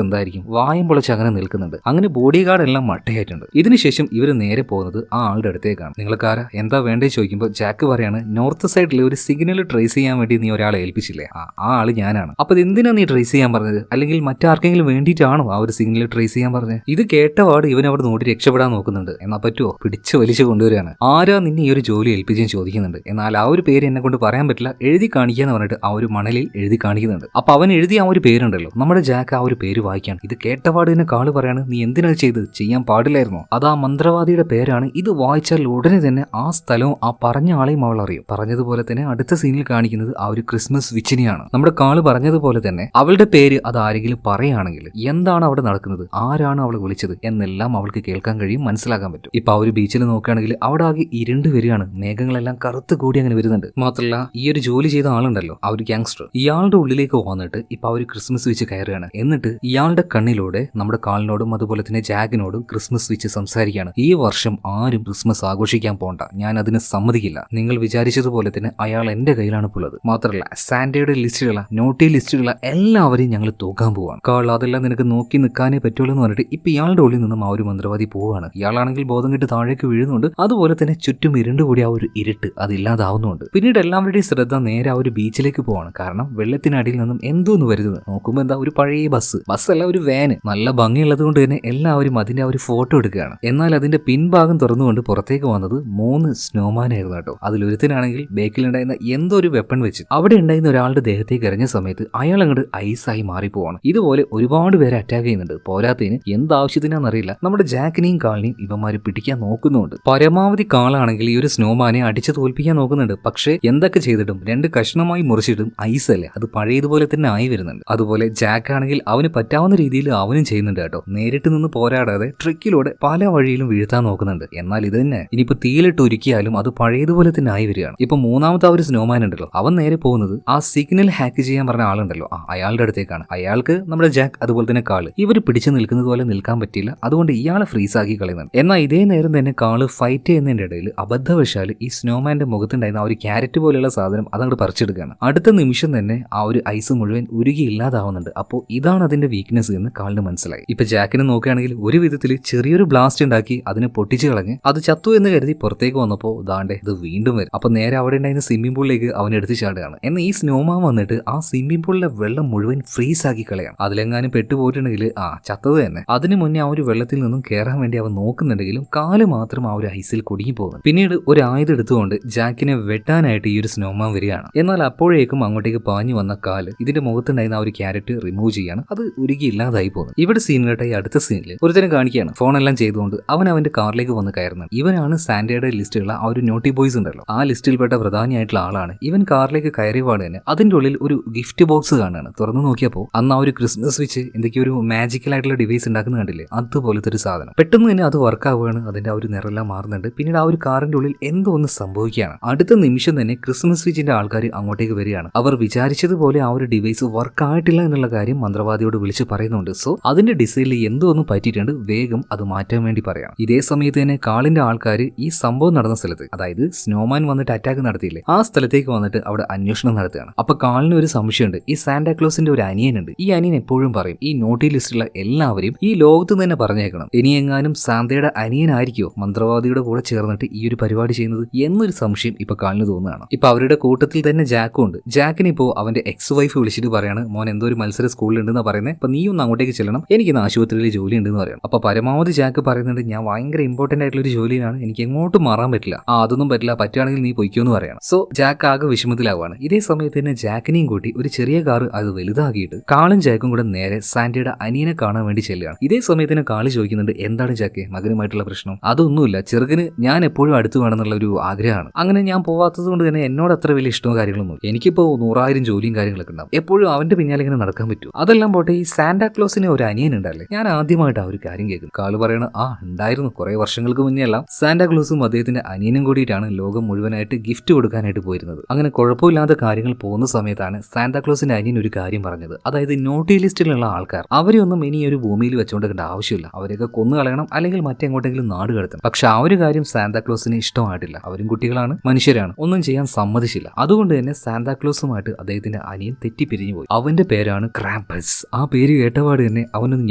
എന്തായിരിക്കും? വായം പൊളച്ച് അങ്ങനെ നിൽക്കുന്നുണ്ട്. അങ്ങനെ ബോഡി ഗാർഡ് എല്ലാം മട്ടയായിട്ടുണ്ട്. ഇതിനുശേഷം ഇവർ നേരെ പോകുന്നത് ആ ആളുടെ അടുത്തേക്കാണ്. നിങ്ങൾക്കാരാ എന്താ വേണ്ടേ ചോദിക്കുമ്പോൾ ജാക്ക് പറയാണ്, നോർത്ത് സൈഡിൽ ഒരു സിഗ്നൽ ട്രേസ് ചെയ്യാൻ വേണ്ടി നീ ഒരാളെ ഏൽപ്പിച്ചില്ലേ, ആ ആള് ഞാനാണ്. അപ്പൊ എന്തിനാ നീ ട്രേസ് ചെയ്യാൻ പറഞ്ഞത്? അല്ലെങ്കിൽ മറ്റാർക്കെങ്കിലും വേണ്ടിയിട്ടാണോ ആ ഒരു സിഗ്നൽ ട്രേസ് ചെയ്യാൻ പറഞ്ഞത്? ഇത് കേട്ടപാട് ഇവൻ അവിടെ നോട്ടി രക്ഷപ്പെടാൻ നോക്കുന്നുണ്ട്. എന്നാൽ പറ്റുമോ? പിടിച്ച് വലിച്ചു കൊണ്ടുവരികയാണ്. ആരാ നിന്നെ ഈ ഒരു ജോലി ഏൽപ്പിച്ചെന്ന് ചോദിക്കുന്നുണ്ട്. എന്നാൽ ആ ഒരു പേര് എന്നെ കൊണ്ട് പറയാൻ പറ്റില്ല, എഴുതി കാണിക്കുക എന്ന് പറഞ്ഞിട്ട് ആ ഒരു മണലിൽ എഴുതി കാണിക്കുന്നുണ്ട്. അപ്പൊ അവൻ എഴുതിയ ആ ഒരു പേരുണ്ടല്ലോ, നമ്മുടെ ജാക്ക് ആ ഒരു പേര് വായിക്കാൻ. ഇത് കേട്ടപാട് തന്നെ കാള് പറയാണ്, നീ എന്തിനാ ചെയ്ത്, ചെയ്യാൻ പാടില്ലായിരുന്നോ? അത് ആ മന്ത്രവാദിയുടെ പേരാണ്, ഇത് വായിച്ചാൽ ഉടനെ തന്നെ ആ സ്ഥലവും ആ പറഞ്ഞ ആളെയും അവൾ അറിയും. പറഞ്ഞതുപോലെ തന്നെ അടുത്ത സീനിൽ കാണിക്കുന്നത് ആ ഒരു ക്രിസ്മസ് വിച്ചിനെയാണ്. നമ്മുടെ കാള് പറഞ്ഞതുപോലെ തന്നെ അവളുടെ പേര് അത് ആരെങ്കിലും പറയുകയാണെങ്കിൽ എന്താണ് അവിടെ നടക്കുന്നത്, ആരാണ് അവളെ വിളിച്ചത് എന്നെല്ലാം അവൾക്ക് കേൾക്കാൻ കഴിയും, മനസ്സിലാക്കാൻ പറ്റും. ഇപ്പൊ ആ ഒരു ബീച്ചിൽ നോക്കുകയാണെങ്കിൽ അവിടെ ആകെ ഇരുണ്ട് വരികയാണ്, മേഘങ്ങളെല്ലാം കറുത്ത് കൂടി അങ്ങനെ വരുന്നുണ്ട്. മാത്രമല്ല ഈ ഒരു ജോലി ചെയ്ത ആളുണ്ടല്ലോ, ആ ഒരു ഗ്യാങ്സ്റ്റർ, ഇയാളുടെ ഉള്ളിലേക്ക് വന്നിട്ട് ഇപ്പൊ ആ ഒരു ക്രിസ്മസ് വിച്ച് കയറുകയാണ്. എന്നിട്ട് ഇയാളുടെ കണ്ണിലൂടെ നമ്മുടെ കാളിനോടും അതുപോലെ തന്നെ ജാക്കിനോടും ക്രിസ്മസ് വിച്ച് സംസാരിക്കുകയാണ്. ഈ വർഷം ആരും ക്രിസ്മസ് ആഘോഷിക്കാൻ പോണ്ട, ഞാൻ അതിന് സമ്മതിക്കില്ല. നിങ്ങൾ വിചാരിച്ചതുപോലെ തന്നെ അയാൾ എന്റെ കയ്യിലാണ് ഉള്ളത്. മാത്രമല്ല സാന്റയുടെ ലിസ്റ്റിലുള്ള നോട്ടി ലിസ്റ്റിലുള്ള എല്ലാവരെയും ഞങ്ങൾ തൂക്കാൻ പോവാണ്. കാൾ അതെല്ലാം നിനക്ക് നോക്കി നിൽക്കാനേ പറ്റുള്ളൂ എന്ന് പറഞ്ഞിട്ട് ഇപ്പൊ ഇയാളുടെ ഉള്ളിൽ നിന്നും ആ ഒരു മന്ത്രവാദി പോവാണ്. ഇയാളാണെങ്കിൽ ബോധം കെട്ട് താഴേക്ക് വീഴുന്നുണ്ട്. അതുപോലെ തന്നെ ചുറ്റും ഇരുണ്ട് കൂടി ആ ഒരു ഇരുട്ട് അതില്ലാതാവുന്നുണ്ട്. പിന്നീട് എല്ലാവരുടെയും ശ്രദ്ധ നേരെ ആ ഒരു ബീച്ചിലേക്ക് പോവാണ്. കാരണം വെള്ളത്തിനടിയിൽ നിന്നും എന്തോന്ന് വരുന്നത് നോക്കുമ്പോൾ എന്താ, ഒരു പഴയ ബസ്സല്ല, ഒരു വാന്. നല്ല ഭംഗിയുള്ളത് കൊണ്ട് തന്നെ എല്ലാവരും അതിന്റെ ആ ഒരു ഫോട്ടോ എടുക്കുകയാണ്. എന്നാൽ അതിന്റെ പിൻഭാഗം തുറന്നുകൊണ്ട് പുറത്തേക്ക് വന്നത് 3 സ്നോമാൻ ആയിരുന്നു കേട്ടോ. അതിലൊരുത്തനാണെങ്കിൽ ബേക്കിലുണ്ടായിരുന്ന എന്തോ ഒരു വെപ്പൺ വെച്ച് അവിടെ ഉണ്ടായിരുന്ന ഒരാളുടെ ദേഹത്തേക്ക് എറിഞ്ഞ സമയത്ത് അയാൾ അങ്ങോട്ട് ഐസായി മാറിപ്പോവാണ്. ഇതുപോലെ ഒരുപാട് പേരെ അറ്റാക്ക് ചെയ്യുന്നുണ്ട്. പോരാത്തതിന് എന്താവശ്യത്തിനാണെന്നറിയില്ല നമ്മുടെ ജാക്കിനെയും കാളിനെയും ഇവന്മാര് പിടിക്കാൻ നോക്കുന്നുണ്ട്. പരമാവധി കാളാണെങ്കിൽ ഈ ഒരു സ്നോമാനെ അടിച്ചു തോൽപ്പിക്കാൻ നോക്കുന്നുണ്ട്. പക്ഷേ എന്തൊക്കെ ചെയ്തിട്ടും 2 കഷ്ണമായി മുറിച്ചിട്ടും ഐസല്ലേ, അത് പഴയതുപോലെ തന്നെ ആയി വരുന്നുണ്ട്. അതുപോലെ ജാക്ക് ആണെങ്കിൽ അവന് പറ്റാവുന്ന രീതിയിൽ അവനും ചെയ്യുന്നുണ്ട് കേട്ടോ. നേരിട്ട് നിന്ന് പോരാടാതെ ട്രിക്കിലൂടെ പല വഴിയിലും വീഴ്ത്താൻ നോക്കുന്നുണ്ട്. എന്നാൽ ഇത് തന്നെ ഇനിയിപ്പോ തീയിലിട്ട് ഒരുക്കിയാലും അത് പഴയതുപോലെ തന്നെ ആയി വരികയാണ്. ഇപ്പൊ മൂന്നാമത്തെ ആ ഒരു സ്നോമാൻ ഉണ്ടല്ലോ, അവൻ നേരെ പോകുന്നത് ആ സിഗ്നൽ ഹാക്ക് ചെയ്യാൻ പറഞ്ഞ ആളുണ്ടല്ലോ, അയാളുടെ അടുത്തേക്കാണ്. അയാൾക്ക് നമ്മുടെ ജാക്ക് അതുപോലെ തന്നെ കാള് ഇവർ പിടിച്ചു നിൽക്കുന്നത് പോലെ നിൽക്കാൻ പറ്റില്ല. അതുകൊണ്ട് ഇയാളെ ഫ്രീസ് ആക്കി കളയുന്നുണ്ട്. എന്നാൽ ഇതേ നേരം തന്നെ കാള് ഫൈറ്റ് ചെയ്യുന്നതിന്റെ ഇടയിൽ അബദ്ധവശാൽ ഈ സ്നോമാന്റെ മുഖത്തുണ്ടായിരുന്ന ആ ഒരു ക്യാരറ്റ് പോലെയുള്ള സാധനം അതങ്ങോട്ട് പറിച്ചെടുക്കുകയാണ്. അടുത്ത നിമിഷം തന്നെ ആ ഒരു ഐസ് മുഴുവൻ ഉരുകി ഇല്ലാതാവുന്നുണ്ട്. അപ്പോൾ ഇതാണ് അതിന്റെ വീക്ക്നെസ് എന്ന് കാളിന് മനസ്സിലായി. ഇപ്പൊ ജാക്കിനെ നോക്കുകയാണെങ്കിൽ ഒരു വിധത്തിൽ ചെറിയൊരു ബ്ലാസ്റ്റ് ഉണ്ടാക്കി അതിനെ പൊട്ടിച്ചു കളഞ്ഞ് അത് ചത്തു എന്ന് കരുതി പുറത്തേക്ക് വന്നപ്പോൾ ദാണ്ടെ ഇത് വീണ്ടും വരും. അപ്പൊ നേരെ അവിടെ ഉണ്ടായിരുന്ന സ്വിമ്മിംഗ് പൂളിലേക്ക് അവൻ എടുത്ത് ചാടുകയാണ്. എന്നാൽ ഈ സ്നോമാൻ വന്നിട്ട് ആ സ്വിമ്മിംഗ് പൂളിലെ വെള്ളം മുഴുവൻ ഫ്രീസ് ആക്കി കളയാണ്. അതിലെങ്ങാനും പെട്ടുപോയിട്ടുണ്ടെങ്കിൽ ചത്തത് തന്നെ. അതിനു മുന്നേ ആ ഒരു വെള്ളത്തിൽ നിന്നും കയറാൻ വേണ്ടി അവൻ നോക്കുന്നുണ്ടെങ്കിലും കാല് മാത്രം ആ ഒരു ഐസിൽ കുടുങ്ങി പോകുന്നു. പിന്നീട് ഒരു ആയുധം എടുത്തുകൊണ്ട് ജാക്കിനെ വെട്ടാനായിട്ട് ഈ ഒരു സ്നോമാൻ വരികയാണ്. എന്നാൽ അപ്പോഴേക്കും അങ്ങോട്ടേക്ക് പാഞ്ഞു വന്ന കാല് ഇതിന്റെ മുഖത്തുണ്ടായിരുന്ന ആ ഒരു ക്യാരറ്റ് റിമൂവ് ചെയ്യാണ്. അത് ഉരുകി ഇല്ലാതായി പോകുന്നു. ഇവിടെ സീനിലോട്ട് ഈ അടുത്ത സീനിൽ ഒരുത്തരം കാണിക്കുകയാണ്. ഫോണെല്ലാം ചെയ്തുകൊണ്ട് അവൻ അവന്റെ കാറിലേക്ക് വന്ന് കയറുന്നത്. ഇവനാണ് സാന്റയുടെ ലിസ്റ്റിലുള്ള ആ ഒരു നോട്ടി ബോയ്സ് ഉണ്ടല്ലോ, ആ ലിസ്റ്റിൽപ്പെട്ട പ്രധാനിയായിട്ടുള്ള ആളാണ്. ഇവൻ കാറിലേക്ക് കയറിയപാട് തന്നെ അതിന്റെ ഉള്ളിൽ ഒരു ഗിഫ്റ്റ് ബോക്സ് കാണുകയാണ്. തുറന്നു നോക്കിയപ്പോൾ അന്ന് ആ ഒരു ക്രിസ്മസ് വിച്ച് എന്തൊക്കെയോ ഒരു മാജിക്കൽ ആയിട്ടുള്ള ഡിവൈസ് ഉണ്ടാക്കുന്ന കണ്ടില്ലേ, അതുപോലത്തെ ഒരു സാധനം. പെട്ടെന്ന് തന്നെ അത് വർക്ക് ആവുകയാണ്. അതിന്റെ ആ ഒരു നിറമെല്ലാം മാറുന്നുണ്ട്. പിന്നീട് ആ ഒരു കാറിന്റെ ഉള്ളിൽ എന്തോ ഒന്ന് സംഭവിക്കുകയാണ്. അടുത്ത നിമിഷം തന്നെ ക്രിസ്മസ് വിച്ചിന്റെ ആൾക്കാർ അങ്ങോട്ടേക്ക് വരികയാണ്. അവർ വിചാരിച്ചതുപോലെ ആ ഒരു ഡിവൈസ് വർക്ക് ആയിട്ടില്ല എന്നുള്ള കാര്യം മന്ത്രവാദിയോട് വിളിച്ച് പറയുന്നുണ്ട്. സോ അതിന്റെ ഡിസൈനിൽ എന്തോ ഒന്ന് പറ്റിയിട്ടുണ്ട്, വേഗം അത് മാറ്റാൻ വേണ്ടി പറയാം. ഇതേ സമയത്ത് തന്നെ കാളിന്റെ ആൾക്കാർ ഈ സംഭവം നടന്ന സ്ഥലത്ത്, അതായത് സ്നോമാൻ വന്നിട്ട് അറ്റാക്ക് നടത്തിയില്ലേ, ആ സ്ഥലത്തേക്ക് വന്നിട്ട് അവിടെ അന്വേഷണം നടത്തുകയാണ്. അപ്പൊ കാളിന് ഒരു സംശയമുണ്ട്. ഈ സാന്റാക്ലോസിന്റെ ഒരു അനിയനുണ്ട്. ഈ അനിയൻ എപ്പോഴും പറയും ഈ നോട്ടി ലിസ്റ്റിലുള്ള എല്ലാവരെയും ഈ ലോകത്ത് തന്നെ പറഞ്ഞേക്കണം. ഇനി എങ്ങാനും സാന്തയുടെ അനിയനായിരിക്കോ മന്ത്രവാദിയുടെ കൂടെ ചേർന്നിട്ട് ഈ ഒരു പരിപാടി ചെയ്യുന്നത് എന്നൊരു സംശയം ഇപ്പൊ കാളിന് തോന്നുകയാണ്. ഇപ്പൊ അവരുടെ കൂട്ടത്തിൽ തന്നെ ജാക്കും ഉണ്ട്. ജാക്കിന് ഇപ്പോ അവന്റെ എക്സ് വൈഫ് വിളിച്ചിട്ട് പറയാണ്, മോൻ എന്തോ ഒരു മത്സര സ്കൂളിലുണ്ടെന്ന് പറയുന്നത്, അപ്പൊ നീ ഒന്ന് അങ്ങോട്ടേക്ക് ചെല്ലണം, എനിക്ക് ഇന്ന് ആശുപത്രിയിൽ ജോലി ഉണ്ടെന്ന് പറയാം. അപ്പൊ പരമാവധി ജാക്ക് പറയുന്നുണ്ട്, ഞാൻ ഭയങ്കര ഇമ്പോർട്ടന്റ് ആയിട്ടുള്ള ഒരു ജോലിയാണ്, എനിക്ക് എങ്ങോട്ടും മാറാൻ പറ്റില്ല, അതൊന്നും പറ്റില്ല, പറ്റുകയാണെങ്കിൽ നീ പൊയ്ക്കോന്ന് പറയണം. സോ ജാക്ക് ആകെ വിഷമത്തിലാവുകയാണ്. ഇതേ സമയത്ത് തന്നെ ജാക്കിനെയും കൂട്ടി ഒരു ചെറിയ കാർ അത് വലുതാക്കിയിട്ട് കാളും ജാക്കും കൂടെ നേരെ സാന്റയുടെ അനിയനെ കാണാൻ വേണ്ടി ചെല്ലുകയാണ്. ഇതേ സമയത്ത് തന്നെ കാളി ചോദിക്കുന്നുണ്ട്, എന്താണ് ജാക്കെ മകനുമായിട്ടുള്ള പ്രശ്നം? അതൊന്നുമില്ല, ചെറുക്കന് ഞാൻ എപ്പോഴും അടുത്ത് വേണമെന്നുള്ള ഒരു ആഗ്രഹമാണ്. അങ്ങനെ ഞാൻ പോവാത്തത് കൊണ്ട് തന്നെ എന്നോട് അത്ര വലിയ ഇഷ്ടവും കാര്യങ്ങളൊന്നും. എനിക്കിപ്പോ 100,000 ജോലിയും കാര്യങ്ങളൊക്കെ ഉണ്ടാവും. എപ്പോഴും അവന്റെ പിന്നാലെ ഇങ്ങനെ നടക്കാൻ പറ്റും. അതെല്ലാം പോട്ടെ, ഈ സാന്റാക്ലോസിന് ഒരു അനിയൻ ഉണ്ടല്ലേ, ഞാൻ ആദ്യമായിട്ട് ആ ഒരു കാര്യം കേൾക്കും. കാള് പറയണ ഉണ്ടായിരുന്നു, കുറെ വർഷങ്ങൾക്ക് മുന്നേ അല്ല സാന്റാക്ലോസും അദ്ദേഹത്തിന്റെ അനിയനും കൂടിയിട്ടാണ് ലോകം മുഴുവനായിട്ട് ഗിഫ്റ്റ് കൊടുക്കാനായിട്ട് പോയിരുന്നത്. അങ്ങനെ കുഴപ്പമില്ലാത്ത കാര്യങ്ങൾ പോകുന്ന സമയത്താണ് സാന്റാക്ലോസിന്റെ അനിയൻ ഒരു കാര്യം പറഞ്ഞത്. അതായത് നോട്ടി ലിസ്റ്റിലുള്ള ആൾക്കാർ അവരെയൊന്നും ഇനി ഒരു ഭൂമിയിൽ വെച്ചുകൊണ്ടിരിക്കേണ്ട ആവശ്യമില്ല, അവരെയൊക്കെ കൊന്നു കളയണം അല്ലെങ്കിൽ മറ്റെങ്ങോട്ടെങ്കിലും നാട് കടത്തണം. പക്ഷെ ആ ഒരു കാര്യം സാന്റാക്ലോസിന് ഇഷ്ടമായിട്ടില്ല. അവരും കുട്ടികളാണ്, മനുഷ്യരാണ്, ഒന്നും ചെയ്യാൻ സമ്മതിച്ചില്ല. അതുകൊണ്ട് തന്നെ സാന്റാക്ലോസുമായിട്ട് അദ്ദേഹത്തിന്റെ അനിയൻ തെറ്റിപ്പിരിഞ്ഞു പോയി. അവന്റെ പേരാണ് ക്രാംപസ്. ആ പേര് കേട്ടപാട് തന്നെ അവനൊന്ന്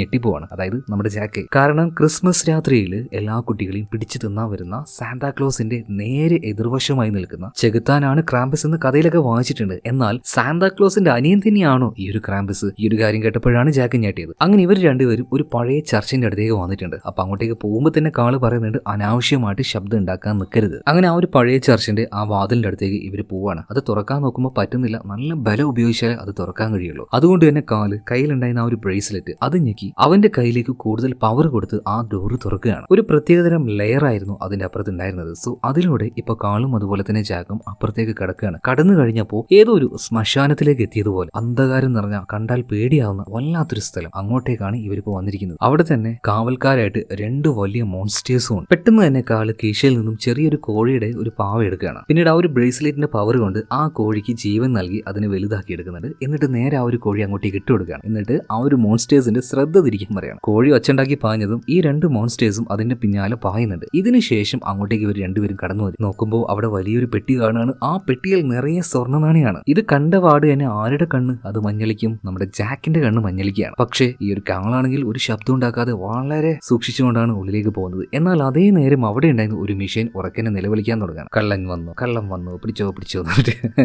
ഞെട്ടിപ്പോവാണ്, അതായത് നമ്മുടെ ജാക്ക്. കാരണം ക്രിസ്മസ് രാത്രിയിൽ എല്ലാ കുട്ടികളെയും പിടിച്ചു തിന്നാൻ വരുന്ന സാന്റാക്ലോസിന്റെ നേരെ എതിർവശമായി നിൽക്കുന്ന ചെകുത്താനാണ് ക്രാംപസ് എന്ന് കഥയിലൊക്കെ വായിച്ചിട്ടുണ്ട്. എന്നാൽ സാന്റാക്ലോസിന്റെ അനിയൻ തന്നെയാണോ ഈ ഒരു ക്രാംപസ്? ഈ ഒരു കാര്യം കേട്ടപ്പോഴാണ് ജാക്ക് ഞെട്ടിയത്. അങ്ങനെ ഇവർ രണ്ടുപേരും ഒരു പഴയ ചർച്ചിന്റെ അടുത്തേക്ക് വന്നിട്ടുണ്ട്. അപ്പൊ അങ്ങോട്ടേക്ക് പോകുമ്പോൾ തന്നെ കാള് പറയുന്നുണ്ട്, അനാവശ്യമായിട്ട് ശബ്ദം ഉണ്ടാക്കാൻ നിൽക്കരുത്. അങ്ങനെ ആ ഒരു പഴയ ചർച്ചിന്റെ ആ വാതിലിന്റെ അടുത്തേക്ക് ഇവർ പോവാണ്. അത് തുറക്കാൻ നോക്കുമ്പോൾ പറ്റുന്നില്ല. നല്ല ബലം ഉപയോഗിച്ചാൽ അത് തുറക്കാൻ കഴിയുള്ളൂ. അതുകൊണ്ട് തന്നെ കയ്യിലുണ്ടായിരുന്ന ആ ഒരു ബ്രേസ്ലെറ്റ് അത് ഞെക്കി അവന്റെ കയ്യിലേക്ക് കൂടുതൽ പവർ കൊടുത്ത് ആ ഡോറ് തുറക്കുകയാണ്. ഒരു പ്രത്യേകതരം ലെയർ ആയിരുന്നു അതിന്റെ അപ്പുറത്ത് ഉണ്ടായിരുന്നത്. സോ അതിലൂടെ ഇപ്പൊ കാളും അതുപോലെ തന്നെ ജാക്കും അപ്പുറത്തേക്ക് കടക്കുകയാണ്. കടന്നു കഴിഞ്ഞപ്പോൾ ഏതോ ഒരു ശ്മശാനത്തിലേക്ക് എത്തിയതുപോലെ അന്ധകാരം നിറഞ്ഞ, കണ്ടാൽ പേടിയാവുന്ന വല്ലാത്തൊരു സ്ഥലം. അങ്ങോട്ടേക്കാണ് ഇവരിപ്പോ വന്നിരിക്കുന്നത്. അവിടെ തന്നെ കാവൽക്കാരായിട്ട് 2 വലിയ മോൺസ്റ്റേഴ്സും ഉണ്ട്. പെട്ടെന്ന് തന്നെ കാല് കീശയിൽ നിന്നും ചെറിയൊരു കോഴിയുടെ ഒരു പാവ എടുക്കുകയാണ്. പിന്നീട് ആ ഒരു ബ്രേസ്ലെറ്റിന്റെ പവർ കൊണ്ട് ആ കോഴിക്ക് ജീവൻ നൽകി അതിനെ വലുതാക്കി എടുക്കുന്നുണ്ട്. എന്നിട്ട് നേരെ ആ ഒരു കോഴി അങ്ങോട്ടേക്ക് ഇട്ടുകൊടുക്കുകയാണ്. എന്നിട്ട് ആ ഒരു മോൺസ്റ്റേഴ്സിന്റെ ശ്രദ്ധ തിരിക്കാൻ പറയാണ്. കോഴി ഒച്ചണ്ടാക്കി പാഞ്ഞതും ഈ 2 മോൺസ്റ്റേഴ്സും അതിന്റെ പിന്നാലെ പായുന്നുണ്ട്. ഇതിനുശേഷം അങ്ങോട്ടേക്ക് ഇവർ രണ്ടുപേരും കടന്നു വരും. നോക്കുമ്പോൾ അവിടെ വലിയൊരു പെട്ടി കാണുകയാണ്. ആ പെട്ടിയിൽ നിറയെ സ്വർണ്ണ നാണയാണ്. ഇത് കണ്ട പാട് തന്നെ ആരുടെ കണ്ണ് അത് മഞ്ഞളിക്കും? നമ്മുടെ ജാക്കിന്റെ കണ്ണ് മഞ്ഞളിക്കുകയാണ്. പക്ഷേ ഈ ഒരു കാളാണെങ്കിൽ ഒരു ശബ്ദം ഉണ്ടാക്കാതെ വളരെ സൂക്ഷിച്ചുകൊണ്ടാണ് ഉള്ളിലേക്ക് പോകുന്നത്. എന്നാൽ അതേ നേരം അവിടെ ഉണ്ടായിരുന്ന ഒരു മെഷീൻ ഉറക്കനെ നിലവിളിക്കാൻ തുടങ്ങുകയാണ്. കള്ളം വന്നു പിടിച്ചോ എന്നിട്ട്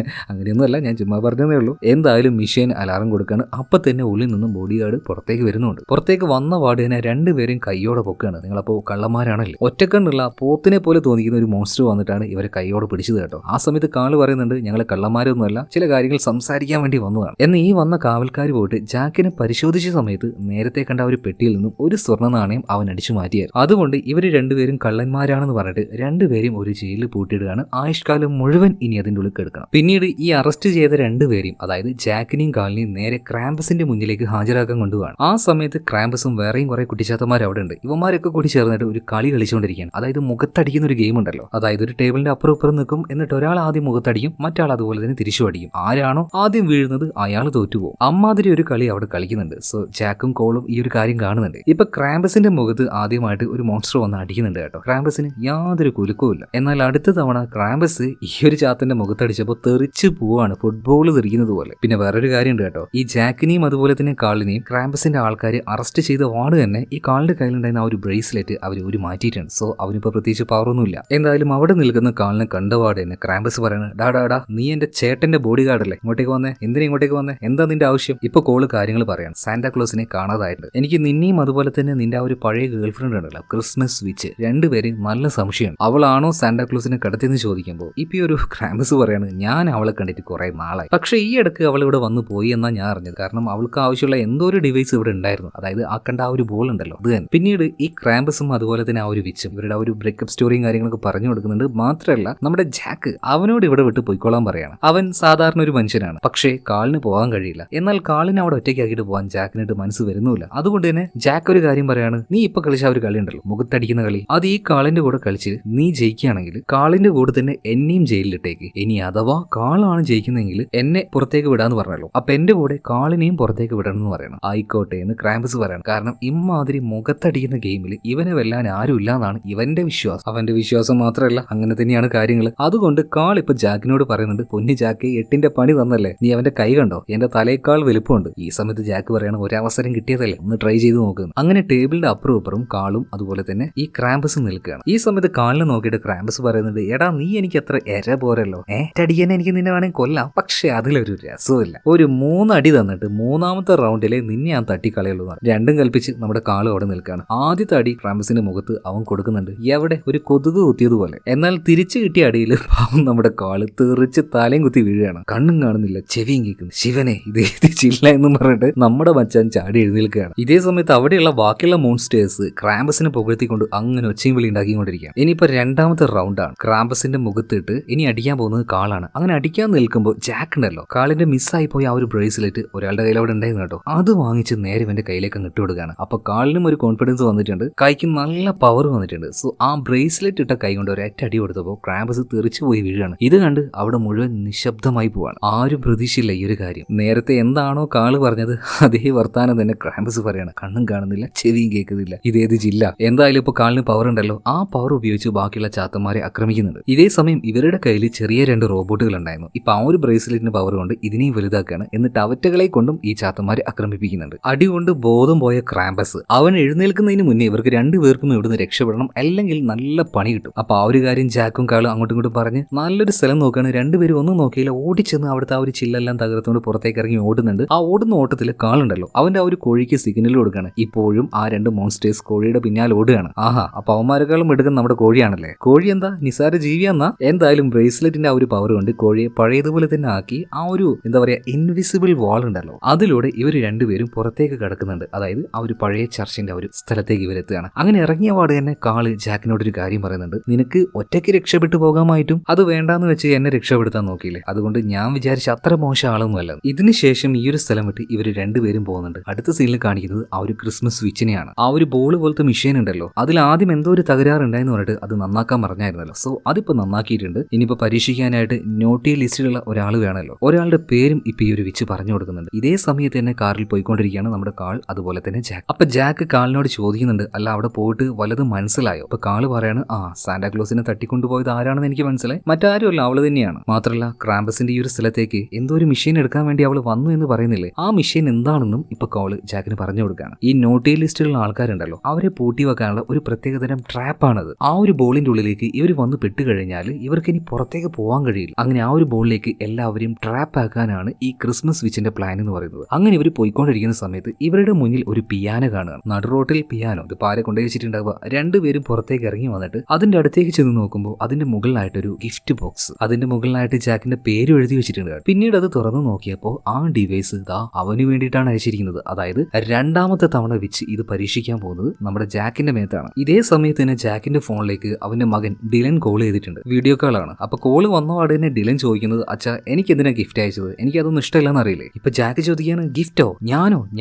അങ്ങനെയൊന്നുമല്ല, ഞാൻ ചുമ്മാ പറഞ്ഞതേ ഉള്ളൂ. എന്തായാലും മെഷീൻ അലാറം കൊടുക്കുകയാണ്. അപ്പൊ തന്നെ ഉള്ളിൽ നിന്നും ബോഡി ഗാർഡ് പുറത്തേക്ക് വരുന്നുണ്ട്. പുറത്തേക്ക് വന്ന പാട് തന്നെ 2 പേരും കൈയോടെ പൊക്കുകയാണ്. നിങ്ങളപ്പോ കള്ളന്മാരാണല്ലേ? ഒറ്റക്കണ്ണുള്ള പോത്തിനെ പോലെ തോന്നിക്കുന്ന ഒരു മോൺസ്റ്റർ വന്നിട്ടാണ് ഇവരെ കൈയോടെ പിടിച്ചത് കേട്ടോ. ആ സമയത്ത് കാള് പറയുന്നുണ്ട്, ഞങ്ങൾ കള്ളന്മാരൊന്നുമല്ല, ചില കാര്യങ്ങൾ സംസാരിക്കാൻ വേണ്ടി വന്നതാണ്. എന്നാൽ ഈ വന്ന കാവൽക്കാർ പോയിട്ട് ജാക്കിനെ പരിശോധിച്ച സമയത്ത് നേരത്തെ കണ്ട ഒരു പെട്ടിയിൽ നിന്നും ഒരു സ്വർണ്ണ നാണയം അവൻ അടിച്ചു മാറ്റിയായിരുന്നു. അതുകൊണ്ട് ഇവര് 2 പേരും കള്ളന്മാരാണെന്ന് പറഞ്ഞിട്ട് 2 പേരും ഒരു ജയിലിൽ പൂട്ടിയിടുകയാണ്. ആയുഷ്കാലം മുഴുവൻ ഇനി അതിന്റെ ഉള്ളിൽ കിടക്കണം. പിന്നീട് ഈ അറസ്റ്റ് ചെയ്ത 2 പേരെയും, അതായത് ജാക്കിനെയും കാളിനെയും നേരെ ക്രാമ്പസിന്റെ മുന്നിലേക്ക് ഹാജരാക്കാൻ കൊണ്ടുപോകാണ്. ആ സമയത്ത് ക്രാമ്പസും വേറെയും കുറെ കുട്ടിച്ചാത്തമാർ അവിടെ ഉണ്ട്. ഇവന്മാരൊക്കെ കൂടി ചേർന്നിട്ട് ഒരു കളി കളിച്ചുകൊണ്ടിരിക്കുകയാണ്. അതായത് മുഖത്തടിക്കുന്ന ഒരു ഗെയിം ഉണ്ടല്ലോ. അതായത് ഒരു ടേബിളിന്റെ അപ്പുറം ഇപ്പുറം നിൽക്കും. എന്നിട്ട് ഒരാൾ ആദ്യം മുഖത്തടിക്കും, മറ്റാൾ അതുപോലെ തന്നെ തിരിച്ചു അടിക്കും. ആരാണോ ആദ്യം വീഴുന്നത് അയാൾ തോറ്റുപോകും. അമ്മാതിരി ഒരു കളി അവിടെ കളിക്കുന്നുണ്ട്. സോ ജാക്കും കോളും ഈ ഒരു കാര്യം കാണുന്നുണ്ട്. ഇപ്പൊ ക്രാമ്പസിന്റെ മുഖത്ത് ആദ്യമായിട്ട് ഒരു മോൺസ്റ്റർ വന്ന് അടിക്കുന്നുണ്ട് കേട്ടോ. ക്രാമ്പസിന് യാതൊരു കുലുക്കവുമില്ല. എന്നാൽ അടുത്ത തവണ ക്രാമ്പസ് ഈ ഒരു ചാത്തന്റെ മുഖത്തടിച്ചപ്പോൾ തെറിച്ചു പോവാണ്, ഫുട്ബോൾ തെറിക്കുന്നത് പോലെ. പിന്നെ വേറൊരു കാര്യമുണ്ട് കേട്ടോ. ഈ ജാക്കിനെയും അതുപോലെ തന്നെ കാളിനെയും ക്രാമ്പസിന്റെ ആൾക്കാർ അറസ്റ്റ് ചെയ്ത വാർഡ് തന്നെ ഈ കാളിന്റെ കയ്യിലുണ്ടായിരുന്ന ആ ഒരു ബ്രേസ്ലെറ്റ് അവർ ഒരു മാറ്റിയിട്ടുണ്ട്. സോ അവനിപ്പോ പ്രത്യേകിച്ച് പവറൊന്നുമില്ല. എന്തായാലും അവിടെ നിൽക്കുന്ന കാളിനെ കണ്ടപാട് തന്നെ ക്രാമ്പസ് പറയണത്, ഡാ നീ എന്റെ ചേട്ടന്റെ ബോഡി ഗാർഡല്ലേ, ഇങ്ങോട്ടേക്ക് വന്നേ, എന്തിനാ ഇങ്ങോട്ടേക്ക് വന്നേ, എന്താ നിന്റെ ആവശ്യം? ഇപ്പൊ കോള് കാര്യങ്ങൾ പറയാണ്. സാന്റാക്ലോസിനെ കാണാതായിട്ടുണ്ട്. എനിക്ക് നിന്നെയും അതുപോലെ തന്നെ നിന്റെ ആ ഒരു പഴയ ഗേൾ ഫ്രണ്ട് ഉണ്ടല്ലോ, ക്രിസ്മസ് വിച്ച്, 2 പേരും നല്ല സംശയമാണ്. അവളാണോ സാന്റാക്ലോസിനെ കടത്തിയെന്ന് ചോദിക്കുമ്പോൾ ഇപ്പൊ ഈ ഒരു ക്രാമ്പസ് പറയാണ്, ഞാൻ അവളെ കണ്ടിട്ട് കുറെ നാളായി. പക്ഷെ ഈ ഇടക്ക് അവൾ ഇവിടെ വന്നു പോയി എന്നാ ഞാൻ അറിഞ്ഞത്. കാരണം അവൾക്ക് ആവശ്യമുള്ള എന്തോ ഒരു ഡിവൈസ് ഇവിടെ ഉണ്ടായിരുന്നു. അതായത് ആ കണ്ട ആ ഒരു ബോൾ ഉണ്ടല്ലോ, അത് തന്നെ. പിന്നീട് ഈ ക്രാമ്പസും അതുപോലെ തന്നെ ആ ഒരു വിച്ചും ഇവരുടെ ആ ഒരു ബ്രേക്കപ്പ് സ്റ്റോറിയും കാര്യങ്ങളൊക്കെ പറഞ്ഞു കൊടുക്കുന്നുണ്ട്. മാത്രമല്ല നമ്മുടെ ജാക്ക് അവനോട് ഇവിടെ വിട്ട് പോയിക്കോളാൻ പറയാണ്. അവൻ സാധാരണ ഒരു മനുഷ്യനാണ്. പക്ഷേ കാളിന് പോകാൻ കഴിയില്ല. എന്നാൽ കാളിനെ അവിടെ ഒറ്റയ്ക്കാക്കിയിട്ട് പോകാൻ ജാക്കിനായിട്ട് മനസ്സ് വരുന്നില്ല. അതുകൊണ്ട് തന്നെ ജാക്ക് ഒരു കാര്യം പറയാണ്, നീ ഇപ്പൊ കളിച്ച ഒരു കളി ഉണ്ടല്ലോ, മുഖത്തടിക്കുന്ന കളി, അത് ഈ കാളിന്റെ കൂടെ കളിച്ച് നീ ജയിക്കുകയാണെങ്കിൽ കാളിന്റെ കൂടെ തന്നെ എന്നെയും ജയിലിലിട്ടേക്ക്. ഇനി അഥവാ കാളാണ് ജയിക്കുന്നതെങ്കിൽ എന്നെ പുറത്തേക്ക് വിടാന്ന് പറഞ്ഞല്ലോ, അപ്പൊ എന്റെ കൂടെ കാളിനെയും പുറത്തേക്ക് വിടണം എന്ന് പറയണം. ആയിക്കോട്ടെ എന്ന് ക്രാമ്പസ് പറയണം. കാരണം ഇമ്മാതിരി മുഖത്തടിക്കുന്ന ഗെയിമിൽ ഇവനെ വെല്ലാൻ ആരും ഇല്ലാന്നാണ് ഇവന്റെ വിശ്വാസം. അവന്റെ വിശ്വാസം മാത്രമല്ല, അങ്ങനെ തന്നെയാണ് കാര്യങ്ങൾ. അതുകൊണ്ട് കാൾ ഇപ്പൊ ജാക്കിനോട് പറയുന്നുണ്ട്, പൊന്നി ജാക്ക്, 8ന്റെ പണി തന്നല്ലേ, നീ അവന്റെ കൈ കണ്ടോ, എന്റെ തലയേക്കാൾ വലുപ്പമുണ്ട്. ഈ സമയത്ത് ജാക്ക് പറയണം, ഒരവസരം കിട്ടിയതല്ലേ, ഒന്ന് ട്രൈ ചെയ്ത് നോക്കുന്നു. അങ്ങനെ ടേബിളിന്റെ അപ്പുറം ഇപ്പുറം കാളും അതുപോലെ തന്നെ ഈ ക്രാമ്പസും നിൽക്കുകയാണ്. ഈ സമയത്ത് കാളിനെ നോക്കിയിട്ട് ക്രാമ്പസ് പറയുന്നുണ്ട്, എടാ നീ എനിക്ക് അത്ര എര പോരല്ലോ, അടിക്കാൻ എനിക്ക് നിന്നെ വേണമെങ്കിൽ കൊല്ലാം, പക്ഷെ അതിലൊരു രസമില്ല. ഒരു 3 അടി തന്നിട്ട് 3ാമത്തെ റൗണ്ടിലെ നിന്നെ ഞാൻ തട്ടിക്കളയുള്ളൂ. 2ഉം കൽപ്പിച്ച് നമ്മുടെ കാളും അവിടെ നിൽക്കുകയാണ്. ആദ്യത്തെ അടി ക്രാമ്പസിന്റെ മുഖത്ത് അവൻ കൊടുക്കുന്നുണ്ട്, എവിടെ ഒരു കൊതുക് കുത്തിയതുപോലെ. എന്നാൽ തിരിച്ചു കിട്ടിയ അടിയിൽ പാവം നമ്മുടെ കാള് തെറിച്ച് തലയും കുത്തി വീഴുകയാണ്. കണ്ണും കാണുന്നില്ല, ചെവിയും കേൾക്കുന്നു. ശിവനെ ഇത് എത്തിച്ചില്ല എന്ന് പറഞ്ഞിട്ട് നമ്മുടെ മച്ചാൻ ചാടി എഴുന്നേൽക്കുകയാണ്. ഇതേ സമയത്ത് അവിടെയുള്ള ബാക്കിയുള്ള മോൺസ്റ്റേഴ്സ് ക്രാമ്പസിനെ പുകഴ്ത്തിക്കൊണ്ട് അങ്ങനെ ഒച്ചയും വിളി ഉണ്ടാക്കിക്കൊണ്ടിരിക്കുകയാണ്. ഇനിയിപ്പോ 2ാമത്തെ റൗണ്ടാണ്. ക്രാമ്പസിന്റെ മുഖത്തിട്ട് ഇനി അടിക്കാൻ പോകുന്നത് കാളാണ്. അങ്ങനെ അടിക്കാൻ നിൽക്കുമ്പോൾ ജാക്ക് ഉണ്ടല്ലോ, കാളിന്റെ മിസ്സായി പോയി ആ ഒരു ബ്രേസ്ലെറ്റ് ഒരാളുടെ കയ്യിൽ അവിടെ ഉണ്ടായിരുന്നു കേട്ടോ. അത് വാങ്ങിച്ച് നേരെ ഇവന്റെ കയ്യിലേക്ക് ഇട്ട് കൊടുക്കുകയാണ്. അപ്പൊ കാളിനും ഒരു കോൺഫിഡൻസ് വന്നിട്ടുണ്ട്, കൈക്ക് നല്ല പവർ വന്നിട്ടുണ്ട്. സോ ആ ബ്രേസ്ലെറ്റ് ഇട്ട കൈ കൊണ്ട് ഒരൊറ്റ അടി കൊടുത്തപ്പോൾ ക്രാമ്പസ് തെറിച്ചു പോയി വീഴാണ്. ഇത് കണ്ട് അവിടെ മുഴുവൻ നിശബ്ദമായി പോവാണ്. ആരും പ്രതീക്ഷയില്ല ഈ ഒരു കാര്യം. നേരത്തെ എന്താണോ കാള് പറഞ്ഞത് അതേ വർത്താനം തന്നെ ക്രാമ്പസ് പറയാണ്. കണ്ണും കാണുന്നില്ല, ചെവിയും കേൾക്കുന്നില്ല, ഇതേത് ജില്ല. എന്തായാലും ഇപ്പൊ കാളിന് പവർ ഉണ്ടല്ലോ, ആ പവർ ഉപയോഗിച്ച് ബാക്കിയുള്ള ചാത്തന്മാരെ ആക്രമിക്കുന്നുണ്ട്. ഇതേ സമയം ഇവരുടെ കയ്യിൽ ചെറിയ 2 റോബോട്ടുകൾ ഉണ്ടായിരുന്നു. ഇപ്പൊ ആ ഒരു ബ്രേസ്ലെറ്റിന്റെ പവർ കൊണ്ട് ഇതിനെയും വലുതാക്കുകയാണ്. എന്നിട്ട് അവറ്റകളെ കൊണ്ടും ഈ ചാത്തന്മാരെ ആക്രമിപ്പിക്കുന്നുണ്ട്. അടി കൊണ്ട് ബോധം പോയ ക്രാമ്പസ് അവൻ എഴുന്നേൽക്കുന്നതിന് മുന്നേ ഇവർക്ക് 2 പേർക്കും ഇവിടുന്ന് രക്ഷപ്പെടണം, അല്ലെങ്കിൽ നല്ല പണി കിട്ടും. അപ്പൊ ആ ഒരു കാര്യം ജാക്കും കാളും അങ്ങോട്ടും ഇങ്ങോട്ടും പറഞ്ഞ് നല്ലൊരു സ്ഥലം നോക്കുകയാണ്. 2 പേരും ഒന്നും നോക്കിയില്ല, ഓടിച്ചെന്ന് അവിടുത്തെ ആ ഒരു ചില്ലെല്ലാം തകർത്തുകൊണ്ട് പുറത്തേക്ക് ഇറങ്ങി ഓടുന്നുണ്ട്. ആ ഓടുന്ന ഓട്ടത്തിൽ കാളുണ്ടല്ലോ, അവന്റെ ആ ഒരു കോഴിക്ക് സിഗ്നൽ കൊടുക്കുകയാണ്. ഇപ്പോഴും ആ 2 മോൺസ്റ്റേഴ്സ് കോഴിയുടെ പിന്നാലെ ഓടുകയാണ്. ആഹാ, അപ്പൊ അവന്മാരെക്കാളും എടുക്കുന്ന നമ്മുടെ കോഴിയാണല്ലേ. കോഴി എന്താ നിസാര ജീവിയാന്നാ? എന്തായാലും ബ്രേസ് ബ്രേസ്ലെറ്റിന്റെ ആ ഒരു പവർ കൊണ്ട് കോഴിയെ പഴയതുപോലെ തന്നെ ആക്കി ആ ഒരു എന്താ പറയാ ഇൻവിസിബിൾ വാൾ ഉണ്ടല്ലോ, അതിലൂടെ ഇവർ രണ്ടുപേരും പുറത്തേക്ക് കടക്കുന്നുണ്ട്. അതായത് ആ ഒരു പഴയ ചർച്ചിന്റെ ആ ഒരു സ്ഥലത്തേക്ക് ഇവരെത്തുകയാണ്. അങ്ങനെ ഇറങ്ങിയ പാട് തന്നെ കാള് ജാക്കിനോട് ഒരു കാര്യം പറയുന്നുണ്ട്. നിനക്ക് ഒറ്റയ്ക്ക് രക്ഷപ്പെട്ടു പോകാമായിട്ടും അത് വേണ്ടാന്ന് വെച്ച് എന്നെ രക്ഷപ്പെടുത്താൻ നോക്കിയില്ലേ, അതുകൊണ്ട് ഞാൻ വിചാരിച്ച അത്ര മോശം ആളൊന്നുമല്ല. ഇതിനുശേഷം ഈ ഒരു സ്ഥലം വിട്ട് ഇവർ രണ്ടുപേരും പോകുന്നുണ്ട്. അടുത്ത സീനിൽ കാണിക്കുന്നത് ആ ഒരു ക്രിസ്മസ് സ്വിച്ചിനെയാണ്. ആ ഒരു ബോൾ പോലത്തെ മെഷീൻ ഉണ്ടല്ലോ, അതിൽ ആദ്യം എന്തോ ഒരു തകരാറുണ്ടായെന്ന് പറഞ്ഞിട്ട് അത് നന്നാക്കാൻ പറഞ്ഞായിരുന്നല്ലോ. സോ അതിപ്പോ നന്നാക്കിയിട്ടുണ്ട്. ഇനിയിപ്പോ പരീക്ഷിക്കാനായിട്ട് നോട്ടി ലിസ്റ്റിലുള്ള ഒരാൾ വേണമല്ലോ. ഒരാളുടെ പേരും ഇപ്പൊ ഈ ഒരു വിച്ച് പറഞ്ഞു കൊടുക്കുന്നുണ്ട്. ഇതേ സമയത്ത് തന്നെ കാറിൽ പോയിക്കൊണ്ടിരിക്കുകയാണ് നമ്മുടെ കാൾ, അതുപോലെ തന്നെ ജാക്ക്. അപ്പൊ ജാക്ക് കാളിനോട് ചോദിക്കുന്നുണ്ട്, അല്ല അവിടെ പോയിട്ട് വല്ലതും മനസ്സിലായോ? അപ്പൊ കാള് പറയാണ്, ആ സാന്റാക്ലോസിനെ തട്ടിക്കൊണ്ടുപോയത് ആരാണെന്ന് എനിക്ക് മനസ്സിലായി, മറ്റാരുമല്ല അവള് തന്നെയാണ്. മാത്രമല്ല ക്രാമ്പസിന്റെ ഈ ഒരു സ്ഥലത്തേക്ക് എന്തോ ഒരു മെഷീൻ എടുക്കാൻ വേണ്ടി അവൾ വന്നു എന്ന് പറയുന്നില്ലേ, ആ മെഷീൻ എന്താണെന്നും ഇപ്പൊ കാള് ജാക്കിന് പറഞ്ഞു കൊടുക്കുകയാണ്. ഈ നോട്ടി ലിസ്റ്റിലുള്ള ആൾക്കാരുണ്ടല്ലോ, അവരെ പൂട്ടി വെക്കാനുള്ള ഒരു പ്രത്യേകതരം ട്രാപ്പാണത്. ആ ഒരു ബോളിന്റെ ഉള്ളിലേക്ക് ഇവർ വന്ന് പെട്ടുകഴിഞ്ഞാൽ ഇവർക്ക് ഇനി പുറത്തേക്ക് പോകാൻ കഴിയില്ല. അങ്ങനെ ആ ഒരു ബോളിലേക്ക് എല്ലാവരെയും ട്രാപ്പ് ആക്കാനാണ് ഈ ക്രിസ്മസ് സ്വിച്ചിന്റെ പ്ലാൻ എന്ന് പറയുന്നത്. അങ്ങനെ ഇവർ പോയിക്കൊണ്ടിരിക്കുന്ന സമയത്ത് ഇവരുടെ മുന്നിൽ ഒരു പിയാനോ കാണുകയാണ്. നടു റോട്ടിൽ പിയാനോ. ഇത് പാരെ കൊണ്ടുവച്ചിട്ടുണ്ടാവുക. രണ്ടുപേരും പുറത്തേക്ക് ഇറങ്ങി വന്നിട്ട് അതിന്റെ അടുത്തേക്ക് ചെന്ന് നോക്കുമ്പോൾ അതിന്റെ മുകളിലായിട്ടൊരു ഗിഫ്റ്റ് ബോക്സ്, അതിന്റെ മുകളിലായിട്ട് ജാക്കിന്റെ പേര് എഴുതി വെച്ചിട്ടുണ്ട്. പിന്നീട് അത് തുറന്നു നോക്കിയപ്പോൾ ആ ഡിവൈസ് ഇതാ അവന് വേണ്ടിയിട്ടാണ് അയച്ചിരിക്കുന്നത്. അതായത് രണ്ടാമത്തെ തവണ വെച്ച് ഇത് പരീക്ഷിക്കാൻ പോകുന്നത് നമ്മുടെ ജാക്കിന്റെ മേത്താണ്. ഇതേ സമയത്ത് തന്നെ ജാക്കിന്റെ ഫോണിലേക്ക് അവന്റെ മകൻ ഡിലൻ കോൾ ചെയ്തിട്ടുണ്ട്. വീഡിയോ കോളാണ്. അപ്പൊ കോള് വന്നപാട് തന്നെ ഡിലൻ ചോദിക്കുന്നത്, അച്ഛാ എനിക്ക് എന്തിനാ ഗിഫ്റ്റ് അയച്ചത്, എനിക്ക് അതൊന്നും ഇഷ്ടമല്ലെന്ന് അറിയില്ലേ. ഇപ്പൊ ജാക്ക് ചോദിക്കുകയാണ്, ഗിഫ്റ്റോ?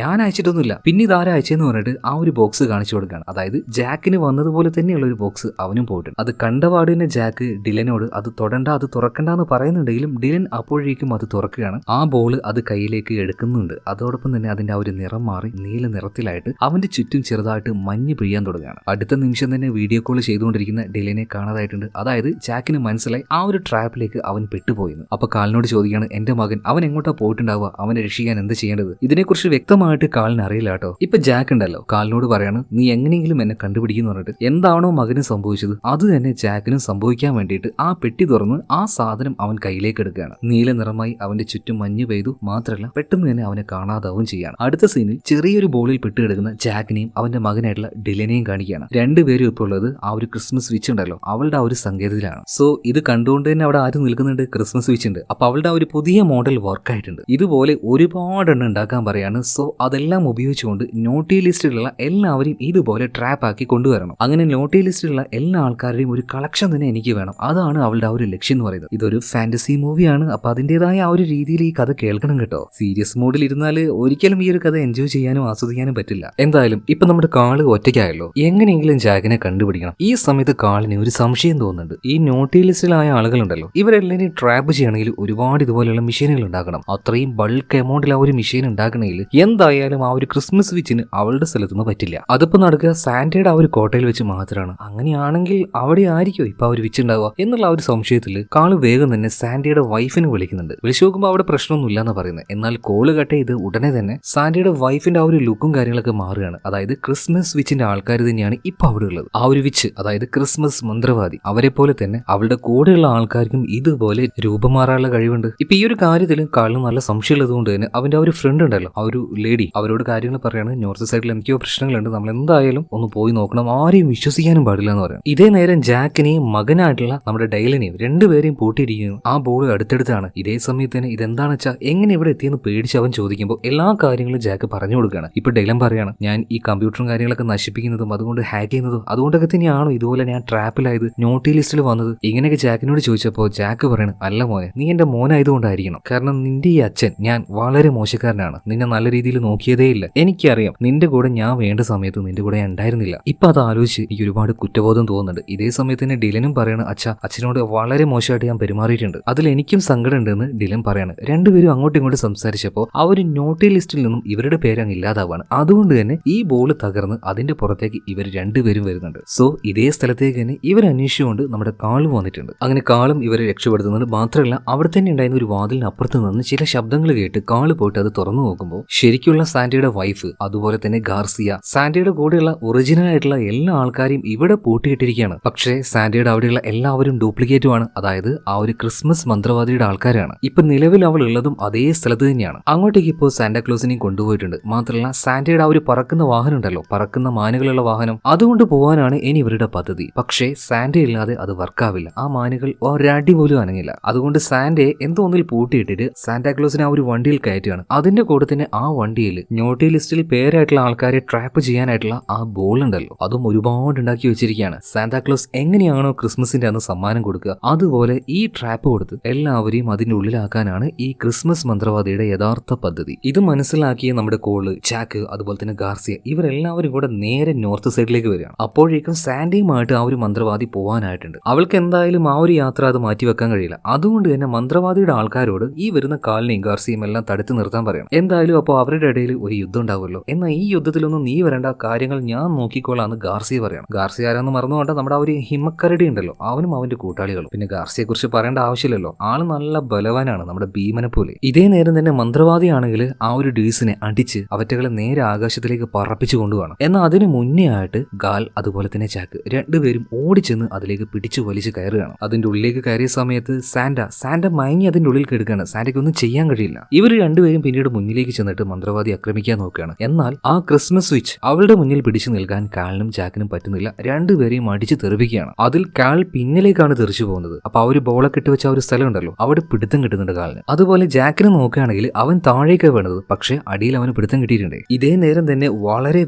ഞാൻ അയച്ചിട്ടൊന്നുമില്ല. പിന്നെ ഇതാരാ അയച്ചെന്ന് പറഞ്ഞിട്ട് ആ ഒരു ബോക്സ് കാണിച്ചു കൊടുക്കുകയാണ്. അതായത് ജാക്കിന് വന്നതുപോലെ തന്നെയുള്ള ഒരു ബോക്സ് അവനും പോയിട്ടുണ്ട്. അത് കണ്ടപാട് തന്നെ ജാക്ക് ഡിലനോട് അത് തൊടണ്ട, അത് തുറക്കണ്ട എന്ന് പറയുന്നുണ്ടെങ്കിലും ഡിലൻ അപ്പോഴേക്കും അത് തുറക്കുകയാണ്. ആ ബോള് അത് കയ്യിലേക്ക് എടുക്കുന്നുണ്ട്. അതോടൊപ്പം തന്നെ അതിന്റെ ആ ഒരു നിറം മാറി നീല നിറത്തിലായിട്ട് അവന്റെ ചുറ്റും ചെറുതായിട്ട് മഞ്ഞ് പിഴിയാൻ തുടങ്ങുകയാണ്. അടുത്ത നിമിഷം തന്നെ വീഡിയോ കോൾ ചെയ്തുകൊണ്ടിരിക്കുന്ന ഡിലനെ കാണാതായിട്ടുണ്ട്. അതായത് ജാക്കിന് മനസ്സിലായി ആ ഒരു ട്രാപ്പിലേക്ക് അവൻ പെട്ടുപോയിന്ന്. അപ്പൊ കാളിനോട് ചോദിക്കുകയാണ്, എന്റെ മകൻ അവൻ എങ്ങോട്ടാ പോയിട്ടുണ്ടാവുക, അവനെ രക്ഷിക്കാൻ എന്ത് ചെയ്യേണ്ടത്? ഇതിനെക്കുറിച്ച് വ്യക്തമായിട്ട് കാളിന് അറിയില്ല കേട്ടോ. ഇപ്പൊ ജാക്ക് ഉണ്ടല്ലോ കാളിനോട് പറയാണ്, നീ എങ്ങനെയെങ്കിലും എന്നെ കണ്ടുപിടിക്കുന്നു പറഞ്ഞിട്ട് എന്താണോ മകന് സംഭവിച്ചത് അത് തന്നെ ജാക്കിനും സംഭവിക്കാൻ വേണ്ടിയിട്ട് ആ പെട്ടി തുറന്ന് ആ സാധനം അവൻ കയ്യിലേക്ക് എടുക്കുകയാണ്. നീല നിറമായി അവന്റെ ചുറ്റും മഞ്ഞ് പെയ്തു. മാത്രമല്ല പെട്ടെന്ന് തന്നെ അവനെ കാണാതാവും ചെയ്യാണ്. അടുത്ത സീനിൽ ചെറിയൊരു ബോളിൽ പെട്ടുകിടക്കുന്ന ജാക്കിനെയും അവന്റെ മകനായിട്ടുള്ള ഡിലനെയും കാണിക്കുകയാണ്. രണ്ടുപേരും ഇപ്പോൾ ഉള്ളത് ആ ഒരു ക്രിസ്മസ് സ്വിച്ച് ഉണ്ടല്ലോ അവളുടെ ആ ഒരു സങ്കേതത്തിലാണ്. സോ ഇത് കണ്ടുകൊണ്ട് തന്നെ അവിടെ ആരും നിൽക്കുന്നുണ്ട്, ക്രിസ്മസ് സ്വിച്ച് ഉണ്ട്. അപ്പൊ അവളുടെ ആ ഒരു പുതിയ മോഡൽ വർക്ക് ആയിട്ടുണ്ട്. ഇതുപോലെ ഒരുപാട് എണ്ണം ഉണ്ടാക്കാൻ പറയാണ്. സോ അതെല്ലാം ഉപയോഗിച്ചുകൊണ്ട് നോട്ടി ലിസ്റ്റിലുള്ള എല്ലാവരെയും ഇതുപോലെ ട്രാപ്പ് ആക്കി കൊണ്ടുവരണം. അങ്ങനെ നോട്ടി ലിസ്റ്റിലുള്ള എല്ലാ ആൾക്കാരുടെയും ഒരു കളക്ഷൻ തന്നെ എനിക്ക് വേണം. അതാണ് അവളുടെ ആ ഒരു ലക്ഷ്യം എന്ന് പറയുന്നത്. ഇതൊരു ഫാന്റസി മൂവിയാണ്. അപ്പൊ അതിന്റേതായ ആ ഒരു രീതിയിൽ ഈ കഥ കേൾക്കണം കേട്ടോ. സീരിയസ് മൂഡിൽ ഇരുന്നാൽ ഒരിക്കലും ഈ ഒരു കഥ എൻജോയ് ചെയ്യാനും ആസ്വദിക്കാനും പറ്റില്ല. എന്തായാലും ഇപ്പൊ നമ്മുടെ കാള് ഒറ്റയ്ക്കായല്ലോ, എങ്ങനെയെങ്കിലും ജാക്കിനെ കണ്ടുപിടിക്കണം. ഈ സമയത്ത് കാളിന് ഒരു സംശയം തോന്നുന്നുണ്ട്. ഈ നോട്ടി ലിസ്റ്റിലായ ആളുകളുണ്ടല്ലോ, ഇവരെല്ലാവരും ട്രാപ്പ് ചെയ്യണമെങ്കിൽ ഒരുപാട് ഇതുപോലെയുള്ള മെഷീനുകൾ ഉണ്ടാക്കണം. അത്രയും ബൾക്ക് എമൗണ്ടിൽ ആ ഒരു മെഷീൻ ഉണ്ടാക്കണമെങ്കിൽ എന്തായാലും ആ ഒരു ക്രിസ്മസ് സ്വിച്ചിന് അവളുടെ സ്ഥലത്തുനിന്ന് പറ്റില്ല. അതിപ്പോ നടക്കുക സാന്റയുടെ ആ ഒരു കോട്ടയിൽ വെച്ച് മാത്രമാണ്. അങ്ങനെയാണെങ്കിൽ അവിടെ ആയിരിക്കും ഇപ്പൊ ആ ഒരു വിച്ച് ഉണ്ടാവുക എന്നുള്ള ആ ഒരു സംശയത്തിൽ കാള് വേഗം തന്നെ സാന്റയുടെ വൈഫിനെ വിളിക്കുന്നുണ്ട്. വിളിച്ചു നോക്കുമ്പോൾ അവിടെ പ്രശ്നമൊന്നുമില്ല എന്ന് പറയുന്നത്. എന്നാൽ കോള് കട്ട് ചെയ്ത് ഉടനെ തന്നെ സാന്റയുടെ വൈഫിന്റെ ആ ഒരു ലുക്കും കാര്യങ്ങളൊക്കെ മാറുകയാണ്. അതായത് ക്രിസ്മസ് വിച്ചിന്റെ ആൾക്കാർ തന്നെയാണ് ഇപ്പൊ അവിടെ ഉള്ളത്. ആ ഒരു വിച്ച്, അതായത് ക്രിസ്മസ് മന്ത്രവാദി, അവരെ പോലെ തന്നെ അവളുടെ കൂടെയുള്ള ആൾക്കാർക്കും ഇതുപോലെ രൂപം മാറാനുള്ള കഴിവുണ്ട്. ഇപ്പൊ ഈ ഒരു കാര്യത്തിൽ കാളിന് നല്ല സംശയമുള്ളത് കൊണ്ട് തന്നെ അവന്റെ ആ ഒരു ഫ്രണ്ട് ഉണ്ടല്ലോ, ആ ഒരു ലേഡി, അവരോട് കാര്യങ്ങൾ പറയാണ്, നോർത്ത് സൈഡിൽ എനിക്കോ പ്രശ്നങ്ങളുണ്ട്, നമ്മൾ എന്തായാലും ഒന്ന് പോയി നോക്കണം, ആരെയും വിശ്വസിക്കാനും പാടില്ല എന്ന് പറയാം. ഇതേ നേരം ജാക്കിനെയും മകനായിട്ടുള്ള നമ്മുടെ ഡൈലനെയും രണ്ടുപേരെയും പൂട്ടിയിരിക്കുന്നു. ആ ബോൾ അടുത്തടുത്താണ്. ഇതേ സമയത്ത് തന്നെ ഇതെന്താണെന്ന് വെച്ചാൽ എങ്ങനെ ഇവിടെ എത്തിയെന്ന് പേടിച്ച് അവൻ ചോദിക്കുമ്പോൾ എല്ലാ കാര്യങ്ങളും ജാക്ക് പറഞ്ഞു കൊടുക്കുകയാണ്. ഇപ്പൊ ഡൈലൻ പറയാണ്, ഞാൻ ഈ കമ്പ്യൂട്ടറും കാര്യങ്ങളൊക്കെ നശിപ്പിക്കുന്നതും അതുകൊണ്ട് ഹാക്ക് ചെയ്യുന്നതും അതുകൊണ്ടൊക്കെ തന്നെയാണോ ഇതുപോലെ ഞാൻ ട്രാപ്പിലായത്, നോട്ടി ലിസ്റ്റിൽ വന്നത്, ഇങ്ങനെയൊക്കെ ജാക്കിനോട് ചോദിച്ചപ്പോൾ ജാക്ക് പറയണം, അല്ല മോനെ, നീ എന്റെ മോനായതുകൊണ്ടായിരിക്കണം. കാരണം നിന്റെ ഈ അച്ഛൻ ഞാൻ വളരെ മോശക്കാരനാണ്, നിന്നെ നല്ല രീതിയിൽ നോക്കിയതേ ഇല്ല. എനിക്കറിയാം നിന്റെ കൂടെ ഞാൻ വേണ്ട സമയത്ത് നിന്റെ കൂടെ ഞാൻ ഉണ്ടായിരുന്നില്ല. ഇപ്പൊ അത് ആലോചിച്ച് എനിക്ക് ഒരുപാട് കുറ്റബോധം തോന്നുന്നുണ്ട്. ഇതേ സമയത്ത് തന്നെ ഡിലനും പറയണ, അച്ഛനോട് വളരെ മോശമായിട്ട് ഞാൻ പെരുമാറിയിട്ടുണ്ട്, അതിൽ എനിക്കും സങ്കടം ഉണ്ടെന്ന് ഡിലൻ പറയാണ്. രണ്ടുപേരും അങ്ങോട്ടും ഇങ്ങോട്ടും സംസാരിച്ചപ്പോൾ ആ ഒരു നോട്ടി ലിസ്റ്റിൽ നിന്നും ഇവരുടെ പേര് അങ്ങ് ഇല്ലാതാവാണ്. അതുകൊണ്ട് തന്നെ ഈ ബോൾ തകർന്ന് അതിന്റെ പുറത്തേക്ക് ഇവർ രണ്ടുപേരും വരുന്നുണ്ട്. സോ ഇതേ സ്ഥലത്തേക്ക് തന്നെ ഇവർ അന്വേഷിച്ചുകൊണ്ട് നമ്മുടെ കാളും വന്നിട്ടുണ്ട്. അങ്ങനെ കാളും ഇവരെ രക്ഷപ്പെടുത്തുന്നത് മാത്രമല്ല, അവിടെ തന്നെ ഉണ്ടായിരുന്ന ഒരു വാതിലിന് അപ്പുറത്ത് നിന്ന് ചില ശബ്ദങ്ങൾ കേട്ട് കാള് പോയിട്ട് അത് തുറന്നു നോക്കുമ്പോൾ ശരിക്കുള്ള സാന്റയുടെ വൈഫ്, അതുപോലെ തന്നെ ഗാർസിയ, സാന്റയുടെ കൂടെയുള്ള ഒറിജിനൽ ആയിട്ടുള്ള എല്ലാ ആൾക്കാരെയും ഇവിടെ പൂട്ടിയിട്ടിരിക്കുകയാണ്. പക്ഷേ സാന്റയുടെ അവിടെയുള്ള എല്ലാവരും ഡ്യൂപ്ലിക്കേറ്റുമാണ്. അതായത് ആ ഒരു ക്രിസ്മസ് മന്ത്രവാദിയുടെ ആൾക്കാരാണ്. ഇപ്പൊ നിലവിൽ അവൾ ഉള്ളതും അതേ സ്ഥലത്ത് തന്നെയാണ്. അങ്ങോട്ടേക്ക് ഇപ്പോൾ സാന്റാക്ലോസിനെയും കൊണ്ടുപോയിട്ടുണ്ട്. മാത്രമല്ല സാന്റയുടെ ആ ഒരു പറക്കുന്ന വാഹനം ഉണ്ടല്ലോ, പറക്കുന്ന മാനുകളുള്ള വാഹനം, അതുകൊണ്ട് പോകാനാണ് ഇനി ഇവരുടെ പദ്ധതി. പക്ഷേ സാന്റ ഇല്ലാതെ അത് വർക്കാവില്ല. ആ മാനുകൾ ഒരടി പോലും അനങ്ങില്ല. അതുകൊണ്ട് സാന്റയെ എന്തോന്നിൽ പൂട്ടിയിട്ടിട്ട് സാന്റാക്ലോസിനെ ആ ഒരു വണ്ടിയിൽ കയറ്റുകയാണ്. അതിന്റെ കൂടെ തന്നെ ആ വണ്ടിയിൽ നോട്ടി ലിസ്റ്റിൽ പേരായിട്ടുള്ള ആൾക്കാരെ ട്രാപ്പ് ചെയ്യാനായിട്ടുള്ള ആ ബോൾ ഉണ്ടല്ലോ, അതും ഒരുപാട് ഉണ്ടാക്കി വെച്ചിരിക്കുകയാണ്. സാന്റാക്ലോസ് എങ്ങനെയാണോ ക്രിസ്മസിന്റെ അന്ന് സമ്മാനം കൊടുക്കുക, അതുപോലെ ഈ ട്രാപ്പ് കൊടുത്ത് എല്ലാവരെയും അതിന്റെ ഉള്ളിലാക്കാനാണ് ഈ ക്രിസ്മസ് മന്ത്രവാദിയുടെ യഥാർത്ഥ പദ്ധതി. ഇത് മനസ്സിലാക്കിയ നമ്മുടെ കോള്, ചാക്ക്, അതുപോലെ തന്നെ ഗാർസിയ ഇവരെല്ലാവരും കൂടെ നേരെ നോർത്ത് സൈഡിലേക്ക് വരികയാണ്. അപ്പോഴേക്കും സാന്റയുമായിട്ട് ആ ഒരു മന്ത്രവാദി പോകാനായിട്ടുണ്ട്. അവൾക്ക് എന്തായാലും ആ ഒരു യാത്ര അത് മാറ്റിവെക്കാൻ കഴിയില്ല. അതുകൊണ്ട് തന്നെ മന്ത്രവാദിയുടെ ആൾക്കാരോട് ഈ വരുന്ന കാലിനെയും ഗാർസിയും എല്ലാം തടുത്ത് നിർത്താൻ പറയണം. എന്തായാലും അപ്പോൾ അവരുടെ ഇടയിൽ ഒരു യുദ്ധം ഉണ്ടാവുമല്ലോ. എന്നാൽ ഈ യുദ്ധത്തിലൊന്നും നീ വരേണ്ട, കാര്യങ്ങൾ ഞാൻ നോക്കിക്കോളാന്ന് ഗാർസിയ പറയണം. ഗാർസിയ ആരാന്ന് മറന്നുകൊണ്ട് നമ്മുടെ ആ ഒരു ഹിമക്കരടി ഉണ്ടല്ലോ, അവനും അവന്റെ കൂട്ടാളികളും. പിന്നെ ഗാർസിയെ കുറിച്ച് പറയേണ്ട ആവശ്യമില്ലല്ലോ, ആള് നല്ല ബലവാനാണ്, നമ്മുടെ ഭീമനെ പോലെ. ഇതേ നേരം തന്നെ മന്ത്രവാദിയാണെങ്കിൽ ആ ഒരു ഡീസിനെ അടിച്ച് അവറ്റകളെ നേരെ ആകാശത്തിലേക്ക് പറപ്പിച്ചു കൊണ്ടുപോകണം. എന്നാൽ അതിന് മുന്നേ ആയിട്ട് ഗാൽ അതുപോലെ തന്നെ ചാക്ക് രണ്ടുപേരും ഓടിച്ചെന്ന് അതിലേക്ക് പിടിച്ചു വലിച്ച് കയറുകയാണ്. അതിന്റെ ഉള്ളിലേക്ക് കയറിയ സമയത്ത് സാന്റ മയങ്ങി അതിന്റെ ഉള്ളിൽ കിടക്കുകയാണ്. സാന്റയ്ക്ക് ഒന്നും ചെയ്യാൻ കഴിയില്ല. ഇവർ രണ്ടുപേരും പിന്നീട് മുന്നിലേക്ക് ചെന്നിട്ട് മന്ത്രവാദി ആക്രമിക്കാൻ നോക്കുകയാണ്. എന്നാൽ ആ ക്രിസ്മസ് സ്വിച്ച് അവളുടെ മുന്നിൽ പിടിച്ചു നിൽക്കാൻ കാലിനും ചാക്കിനും പറ്റുന്നില്ല. രണ്ടുപേരെയും അടിച്ച് തെറിപ്പിക്കുകയാണ്. അതിൽ കാൽ പിന്നിലേക്കാണ് തെറിച്ചു പോകുന്നത്. അപ്പൊ ആ ഒരു ബോളൊക്കെ ഇട്ട് വെച്ച ആ ഒരു സ്ഥലം ഉണ്ടല്ലോ, അവിടെ പിടുത്തം കിട്ടുന്നുണ്ട് കാലിന്. അതുപോലെ ജാക്കിനെ നോക്കുകയാണെങ്കിൽ അവൻ താഴേക്ക് വീണത്, പക്ഷെ അടിയിൽ അവന് പിടുത്തം കിട്ടിയിട്ടുണ്ട്. ഇതേ നേരം തന്നെ വളരെ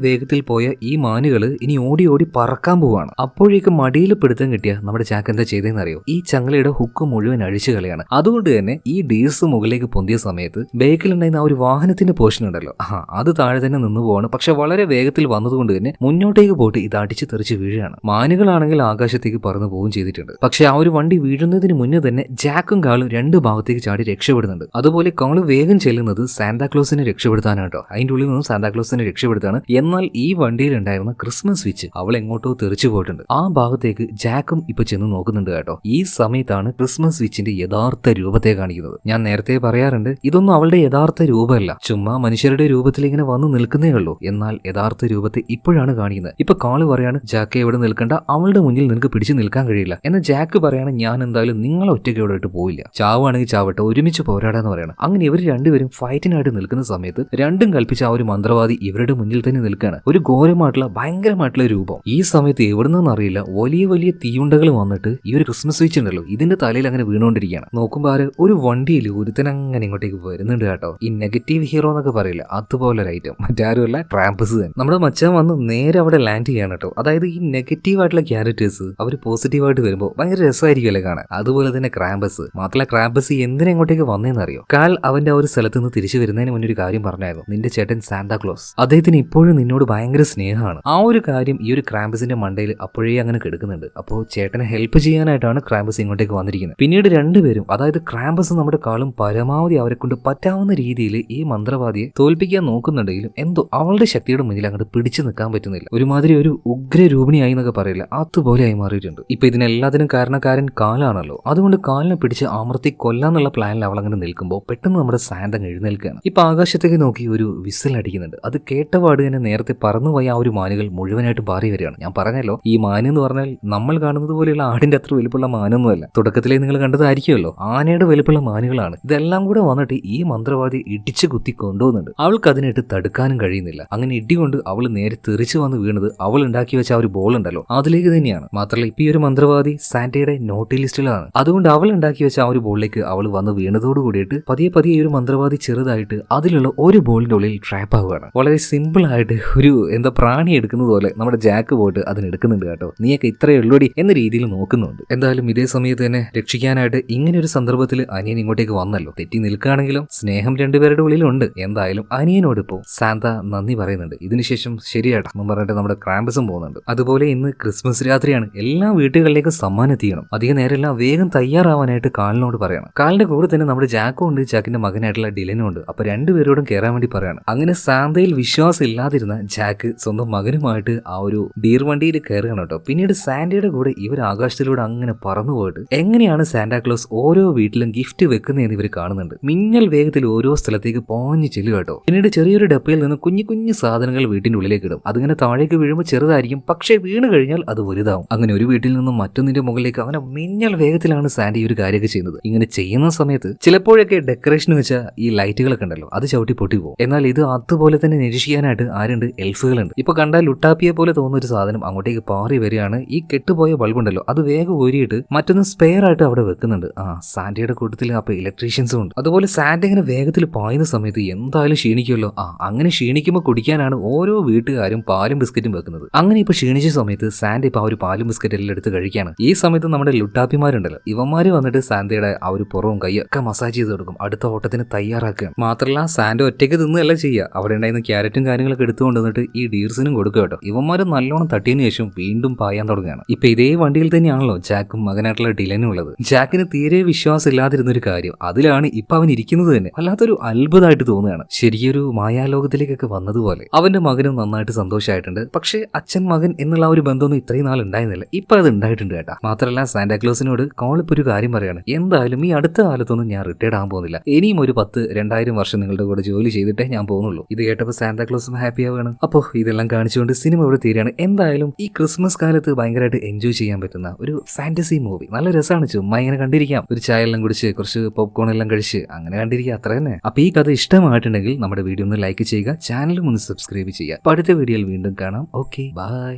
വേഗത്തിൽ പോയ ഈ മാനുകൾ ഇനി ഓടി ഓടി പറക്കാൻ പോവാണ്. അപ്പോഴേക്കും മടിയിൽ പിടുത്തം കിട്ടിയ നമ്മുടെ ചാക്ക് എന്താ ചെയ്തതെന്ന് അറിയോ? ഈ ചങ്ങലയുടെ ഹുക്ക് മുഴുവൻ അഴിച്ചു കളയാണ്. അതുകൊണ്ട് തന്നെ ഈ ഡീസ് മുകളിലേക്ക് പൊന്തിയ സമയത്ത് ബേക്കിലുണ്ടായിരുന്ന ആ ഒരു വാഹനത്തിന്റെ പോർഷൻ ഉണ്ടല്ലോ, അത് താഴെ തന്നെ നിന്ന് പോവാണ്. പക്ഷെ വളരെ വേഗത്തിൽ വന്നതുകൊണ്ട് തന്നെ മുന്നോട്ടേക്ക് പോയിട്ട് ഇത് അടിച്ച് തെറിച്ച് വീഴുകയാണ്. മാനുകളാണെങ്കിൽ ആകാശത്തേക്ക് പറന്നു പോവുകയും ചെയ്തിട്ടുണ്ട്. പക്ഷെ ആ ഒരു വണ്ടി വീഴുന്നതിന് മുന്നേ തന്നെ ജാക്കും കാളും രണ്ട് ഭാഗത്തേക്ക് ചാടി രക്ഷപ്പെടുന്നുണ്ട്. അതുപോലെ കാള് വേഗം ചെല്ലുന്നത് സാന്റാക്ലോസിനെ രക്ഷപ്പെടുത്താനാട്ടോ. അതിന്റെ ഉള്ളിൽ നിന്നും സാന്റാക്ലോസിനെ രക്ഷപ്പെടുത്താണ്. എന്നാൽ ഈ വണ്ടിയിൽ ഉണ്ടായിരുന്ന ക്രിസ്മസ് സ്വിച്ച് അവൾ എങ്ങോട്ടോ തെറിച്ചു പോയിട്ടുണ്ട്. ആ ഭാഗത്തേക്ക് ജാക്കും ഇപ്പൊ ചെന്ന് നോക്കുന്നുണ്ട് കേട്ടോ. ഈ സമയത്താണ് ക്രിസ്മസ് സ്വിച്ചിന്റെ യഥാർത്ഥ രൂപത്തെ കാണിക്കുന്നത്. ഞാൻ നേരത്തെ പറയാറുണ്ട്, ഇതൊന്നും അവളുടെ യഥാർത്ഥ രൂപമല്ല, ചുമ്മാ മനുഷ്യരുടെ രൂപത്തിൽ ഇങ്ങനെ വന്ന് നിൽക്കുന്നേ ഉള്ളൂ. എന്നാൽ യഥാർത്ഥ രൂപത്തെ ഇപ്പോഴാണ് കാണിക്കുന്നത്. ഇപ്പൊ കാള് പറയാണ്, ജാക്ക് എവിടെ നിൽക്കണ്ട, അവളുടെ മുന്നിൽ നിനക്ക് പിടിച്ചു നിൽക്കാൻ കഴിയില്ല. എന്നാൽ ജാക്ക് പറയാണ്, ഞാൻ എന്തായാലും നിങ്ങളെ ഒറ്റയ്ക്ക് ഇവിടെ ഇട്ട് പോയില്ല, ചാവാണെങ്കിൽ ചാവട്ടെ, ഒരുമിച്ച് പോരാടാന്ന് പറയണം. അങ്ങനെ ഇവർ രണ്ടുപേരും ഫൈറ്റിനായിട്ട് നിൽക്കുന്ന സമയത്ത് രണ്ടും കൽപ്പിച്ച ആ ഒരു മന്ത്രവാദി ഇവരുടെ മുന്നിൽ തന്നെ നിൽക്കുകയാണ്. ഒരു ഘോരമായിട്ടുള്ള ഭയങ്കരമായിട്ടുള്ള രൂപം. ഈ സമയത്ത് എവിടുന്നെന്ന് അറിയില്ല വലിയ വലിയ തീയുണ്ടകൾ വന്നിട്ട് ഈ ഒരു ക്രിസ്മസ് സ്വിച്ച് ഉണ്ടല്ലോ ഇതിന്റെ തലയിൽ അങ്ങനെ വീണുകൊണ്ടിരിക്കുകയാണ്. നോക്കുമ്പോൾ ഒരു വണ്ടിയിൽ ഒരുത്തൻ അങ്ങനെ ഇങ്ങോട്ടേക്ക് വരുന്നുണ്ട് കേട്ടോ. ഈ നെഗറ്റീവ് ഹീറോ എന്നൊക്കെ പറയില്ല, അതുപോലെ ഒരു ഐറ്റം, മറ്റാരുമല്ല, ട്രാമ്പസ് തന്നെ. നമ്മുടെ മച്ചാൻ വന്ന് നേരെ അവിടെ ലാൻഡ് ചെയ്യാണ് കേട്ടോ. അതായത് ഈ നെഗറ്റീവ് ആയിട്ടുള്ള ക്യാരക്ടേഴ്സ് അവർ പോസിറ്റീവായിട്ട് വരുമ്പോൾ ഭയങ്കര രസമായിരിക്കുമല്ലേ കാണാൻ. അതുപോലെ തന്നെ ക്രാമ്പസ്. മാത്രമല്ല ക്രാമ്പസ് എന്തിനെങ്ങോട്ടേക്ക് വന്നേന്ന് അറിയോ? കാൽ അവന്റെ ആ ഒരു സ്ഥലത്ത് നിന്ന് തിരിച്ചു വരുന്നതിന് മുന്നേ ഒരു കാര്യം പറഞ്ഞായിരുന്നു, നിന്റെ ചേട്ടൻ സാന്റാക്ലോസ് അദ്ദേഹത്തിന് ഇപ്പോഴും നിന്നോട് ഭയങ്കര സ്നേഹമാണ്. ആ ഒരു കാര്യം ഈ ഒരു ക്രാമ്പസിന്റെ മണ്ടയിൽ അപ്പോഴേ അങ്ങനെ കിടക്കുന്നുണ്ട്. അപ്പോൾ ചേട്ടനെ ഹെൽപ്പ് ചെയ്യാനായിട്ടാണ് ക്രാമ്പസ് ഇങ്ങോട്ടേക്ക് വന്നിരിക്കുന്നത്. പിന്നീട് രണ്ടുപേരും, അതായത് ക്രാമ്പസ് നമ്മുടെ കാളും പരമാവധി അവരെ കൊണ്ട് പറ്റാവുന്ന രീതിയിൽ ഈ മന്ത്രവാദിയെ തോൽപ്പിക്കാൻ നോക്കുന്നുണ്ടെങ്കിലും എന്തോ അവളുടെ ശക്തിയുടെ മുന്നിൽ അങ്ങോട്ട് പിടിച്ചു നിൽക്കാൻ പറ്റുന്നില്ല. ഒരുമാതിരി ഒരു ഉഗ്രരൂപിണിയായി എന്നൊക്കെ പറയില്ല, അതുപോലെ ആയി മാറിയിട്ടുണ്ട്. ഇപ്പൊ ഇതിനെല്ലാത്തിനും കാരണക്കാരൻ കാലാണല്ലോ. അതുകൊണ്ട് കാലിനെ പിടിച്ച് അമർത്തി കൊല്ലാന്നുള്ള പ്ലാനിൽ അവൾ അങ്ങനെ നിൽക്കുമ്പോൾ പെട്ടെന്ന് നമ്മുടെ സാന്റ എഴുന്നേൽക്കുകയാണ്. ഇപ്പൊ ആകാശത്തേക്ക് നോക്കി ഒരു വിസിൽ അടിക്കുന്നുണ്ട്. അത് കേട്ടപാട് തന്നെ നേരത്തെ പറന്നുപോയ ആ ഒരു മാനുകൾ മുഴുവനായിട്ട് പാറി വരികയാണ്. ഞാൻ പറഞ്ഞല്ലോ, ഈ മാന് എന്ന് പറഞ്ഞാൽ നമ്മൾ കാണുന്നത് പോലെയുള്ള ആടിന്റെ അത്ര വലുപ്പമുള്ള മാനൊന്നുമല്ല. തുടക്കത്തിലേ നിങ്ങൾ കണ്ടതായിരിക്കുമല്ലോ, ആനയുടെ വലുപ്പമുള്ള മാനുകളാണ്. ഇതെല്ലാം കൂടെ വന്നിട്ട് ഈ മന്ത്രവാദി ഇടിച്ചു കുത്തി കൊണ്ടുപോകുന്നുണ്ട്. അവൾക്ക് അതിനായിട്ട് തടുക്കാനും കഴിയുന്നില്ല. അങ്ങനെ ഇടികൊണ്ട് അവൾ നേരെ തെറിച്ചു വന്ന് വീണത് അവൾ ഉണ്ടാക്കി വെച്ച ആ ഒരു ബോൾ ഉണ്ടല്ലോ അതിലേക്ക് തന്നെയാണ്. മാത്രമല്ല ഇപ്പൊ ഈ ഒരു മന്ത്രവാദി സാന്റയുടെ നോട്ടി ലിസ്റ്റിലാണ്. അതുകൊണ്ട് അവൾ ഉണ്ടാക്കി വെച്ച ആ ഒരു ബോളിലേക്ക് അവൾ വന്ന് വീണതോട് കൂടിയിട്ട് പതിയെ പതിയെ ഈ ഒരു മന്ത്രവാദി ചെറുതായിട്ട് അതിലുള്ള ഒരു ബോളിന്റെ ഉള്ളിൽ ട്രാപ്പ് ആവുകയാണ്. വളരെ സിമ്പിൾ ആയിട്ട് ഒരു പ്രാണി എടുക്കുന്നത് പോലെ നമ്മുടെ ജാക്ക് പോയിട്ട് അതിനെടുക്കുന്നുണ്ട് കേട്ടോ. നീയൊക്കെ ഇത്രയേ ഉള്ളൂടി എന്ന രീതിയിൽ നോക്കുന്നുണ്ട്. എന്തായാലും ഇതേ സമയത്ത് തന്നെ രക്ഷിക്കാനായിട്ട് ഇങ്ങനെ ഒരു സന്ദർഭത്തിൽ അനിയൻ ഇങ്ങോട്ടേക്ക് വന്നല്ലോ. തെറ്റി നിൽക്കുകയാണെങ്കിലും സ്നേഹം രണ്ടുപേരുടെ ഉള്ളിലുണ്ട്. എന്തായാലും അനിയനോട് ഇപ്പോൾ സാന്ത നന്ദി പറയുന്നുണ്ട്. ഇതിനുശേഷം ശരിയാട്ടാ എന്ന് പറഞ്ഞിട്ട് നമ്മുടെ ക്രാമ്പസും പോകുന്നുണ്ട്. അതുപോലെ ഇന്ന് ക്രിസ്മസ് രാത്രിയാണ്, എല്ലാ വീട്ടുകളിലേക്കും സമ്മാനം എത്തിക്കണം. അധികം നേരമല്ല, വേഗം തയ്യാറാവാനായിട്ട് കാലിനോട് പറയണം. കാലിന്റെ കൂടെ തന്നെ നമ്മുടെ ജാക്കും ഉണ്ട്, ജാക്കിന്റെ മകനായിട്ടുള്ള ഡിലനും ഉണ്ട്. അപ്പൊ രണ്ടുപേരോടും കയറാൻ വേണ്ടി പറയണം. അങ്ങനെ സാന്തയിൽ വിശ്വാസം ഇല്ലാതിരുന്ന ജാക്ക് സ്വന്തം മകനുമായിട്ട് ആ ഒരു ഡീർ വണ്ടിയിൽ കയറുകയാണ് കേട്ടോ. പിന്നീട് സാന്റയുടെ കൂടെ ഇവർ ആകാശത്തിലൂടെ അങ്ങനെ പറന്നു പോയിട്ട് എങ്ങനെയാണ് സാന്റാക്ലോസ് ഓരോ വീട്ടിലും ഗിഫ്റ്റ് വെക്കുന്നതെന്ന് ഇവർ കാണുന്നുണ്ട്. മിന്നൽ വേഗത്തിൽ ഓരോ സ്ഥലത്തേക്ക് പോഞ്ഞു ചെല്ലുക കേട്ടോ. പിന്നീട് ചെറിയൊരു ഡപ്പയിൽ നിന്ന് കുഞ്ഞു കുഞ്ഞു സാധനങ്ങൾ വീട്ടിന്റെ ഉള്ളിലേക്ക് ഇടും. അതിങ്ങനെ താഴേക്ക് വീഴുമ്പോൾ ചെറുതായിരിക്കും, പക്ഷേ വീണ് കഴിഞ്ഞാൽ അത് വലുതാവും. അങ്ങനെ ഒരു വീട്ടിൽ നിന്നും മറ്റൊന്നിന്റെ മുകളിലേക്ക് അങ്ങനെ മിന്നൽ വേഗത്തിലാണ് സാന്റി ഈ ഒരു കാര്യമൊക്കെ ചെയ്യുന്നത്. ഇങ്ങനെ ചെയ്യുന്ന സമയത്ത് ചിലപ്പോഴൊക്കെ ഡെക്കറേഷൻ വെച്ച ഈ ലൈറ്റുകളൊക്കെ ഉണ്ടല്ലോ അത് ചവിട്ടി പൊട്ടി പോകും. എന്നാൽ ഇത് അതുപോലെ തന്നെ നിരീക്ഷിക്കാനായിട്ട് ആരുണ്ട്? എൽഫുകളുണ്ട്. ഇപ്പൊ കണ്ടാൽ ലുട്ടാപ്പിയെ പോലെ തോന്നുന്ന ഒരു സാധനം അങ്ങോട്ടേക്ക് പാറി വരികയാണ്. ഈ കെട്ടുപോയ ബൾബുണ്ടല്ലോ അത് വേഗം ഊരിയിട്ട് മറ്റൊന്ന് സ്പെയർ ആയിട്ട് അവിടെ വെക്കുന്നുണ്ട്. സാന്റയുടെ കൂട്ടത്തിൽ അപ്പൊ ഇലക്ട്രീഷ്യൻസും ഉണ്ട്. അതുപോലെ സാന്റ ഇങ്ങനെ വേഗത്തിൽ പായുന്ന സമയത്ത് എന്തായാലും ക്ഷീണിക്കുമല്ലോ. അങ്ങനെ ക്ഷീണിക്കുമ്പോൾ കുടിക്കാനാണ് ഓരോ വീട്ടുകാരും പാലും ബിസ്ക്കറ്റും വെക്കുന്നത്. അങ്ങനെ ഇപ്പൊ ക്ഷീണിച്ച സമയത്ത് സാന്റ ഇപ്പൊ ആ ഒരു പാലും ബിസ്ക്കറ്റ് എല്ലാം എടുത്ത് കഴിക്കാണ്. ഈ സമയത്ത് നമ്മുടെ ലുട്ടാപ്പിമാരുണ്ടല്ലോ, ഇവന്മാര് വന്നിട്ട് സാന്റയുടെ ആ ഒരു പുറവും കൈയൊക്കെ മസാജ് ചെയ്ത് കൊടുക്കും. അടുത്ത ഓട്ടത്തിന് തയ്യാറാക്കുകയാണ്. മാത്രമല്ല സാന്റ ഒറ്റയ്ക്ക് തിന്നല്ല ചെയ്യുക, അവിടെ ഉണ്ടായിരുന്ന ക്യാരറ്റും കാര്യങ്ങളൊക്കെ എടുത്തുകൊണ്ടുവന്നിട്ട് ഈ ഡീർസിനും കൊടുക്കുക കേട്ടോ. ഇവന്മാര് നല്ലോണം തട്ടിയതിനു ശേഷം വീണ്ടും പായാൻ തുടങ്ങുകയാണ്. ഇപ്പൊ ഇതേ വണ്ടിയിൽ തന്നെയാണല്ലോ ജാക്കും മകനായിട്ടുള്ള ഡിലനും ഉള്ളത്. ജാക്കിന് തീരെ വിശ്വാസം ഇല്ലാതിരുന്ന ഒരു കാര്യം അതിലാണ് ഇപ്പൊ അവൻ ഇരിക്കുന്നത് തന്നെ. വല്ലാത്തൊരു അത്ഭുതമായിട്ട് തോന്നുകയാണ്. ശരിയൊരു മായാലോകത്തിലേക്കൊക്കെ വന്നതുപോലെ. അവന്റെ മകനും നന്നായിട്ട് സന്തോഷമായിട്ടുണ്ട്. പക്ഷേ അച്ഛൻ മകൻ എന്നുള്ള ആ ഒരു ബന്ധമൊന്നും ഇത്രയും നാൾ ഉണ്ടായിരുന്നില്ല. ഇപ്പൊ അത് ഉണ്ടായിട്ടുണ്ട് കേട്ടാ. മാത്രമല്ല സാന്റാക്ലോസിനോട് കോളിപ്പോ ഒരു കാര്യം പറയാണ്, എന്തായാലും ഈ അടുത്ത കാലത്തൊന്നും ഞാൻ റിട്ടയർഡ് ആകാൻ പോകുന്നില്ല, ഇനിയും ഒരു 10,000-2000 വർഷം നിങ്ങളുടെ കൂടെ ജോലി ചെയ്തിട്ടേ ഞാൻ പോകുന്നുള്ളൂ. ഇത് കേട്ടപ്പോൾ സാന്റാക്ലോസും ഹാപ്പി ആവുകയാണ്. അപ്പോൾ ഇതെല്ലാം കാണിച്ചുകൊണ്ട് സിനിമ ഇവിടെ തീരുകയാണ്. എന്തായാലും ഈ ക്രിസ്മസ് കാലത്ത് ഭയങ്കരമായിട്ട് എൻജോയ് ചെയ്യാൻ പറ്റുന്ന ഒരു ഫാന്റസി മൂവി. നല്ല രസമാണ്, ചുമ്മാ ഇങ്ങനെ കണ്ടിരിക്കാം. ഒരു ചായ എല്ലാം കുടിച്ച് കുറച്ച് പോപ്കോൺ എല്ലാം കഴിച്ച് അങ്ങനെ കണ്ടിരിക്കുക, അത്ര തന്നെ. അപ്പോൾ ഈ കഥ ഇഷ്ടമായിട്ടുണ്ടെങ്കിൽ നമ്മുടെ വീഡിയോ ഒന്ന് ലൈക്ക് ചെയ്യുക, ചാനലും ഒന്ന് സബ്സ്ക്രൈബ് ചെയ്യുക. അടുത്ത വീഡിയോയിൽ വീണ്ടും കാണാം. Okay, by.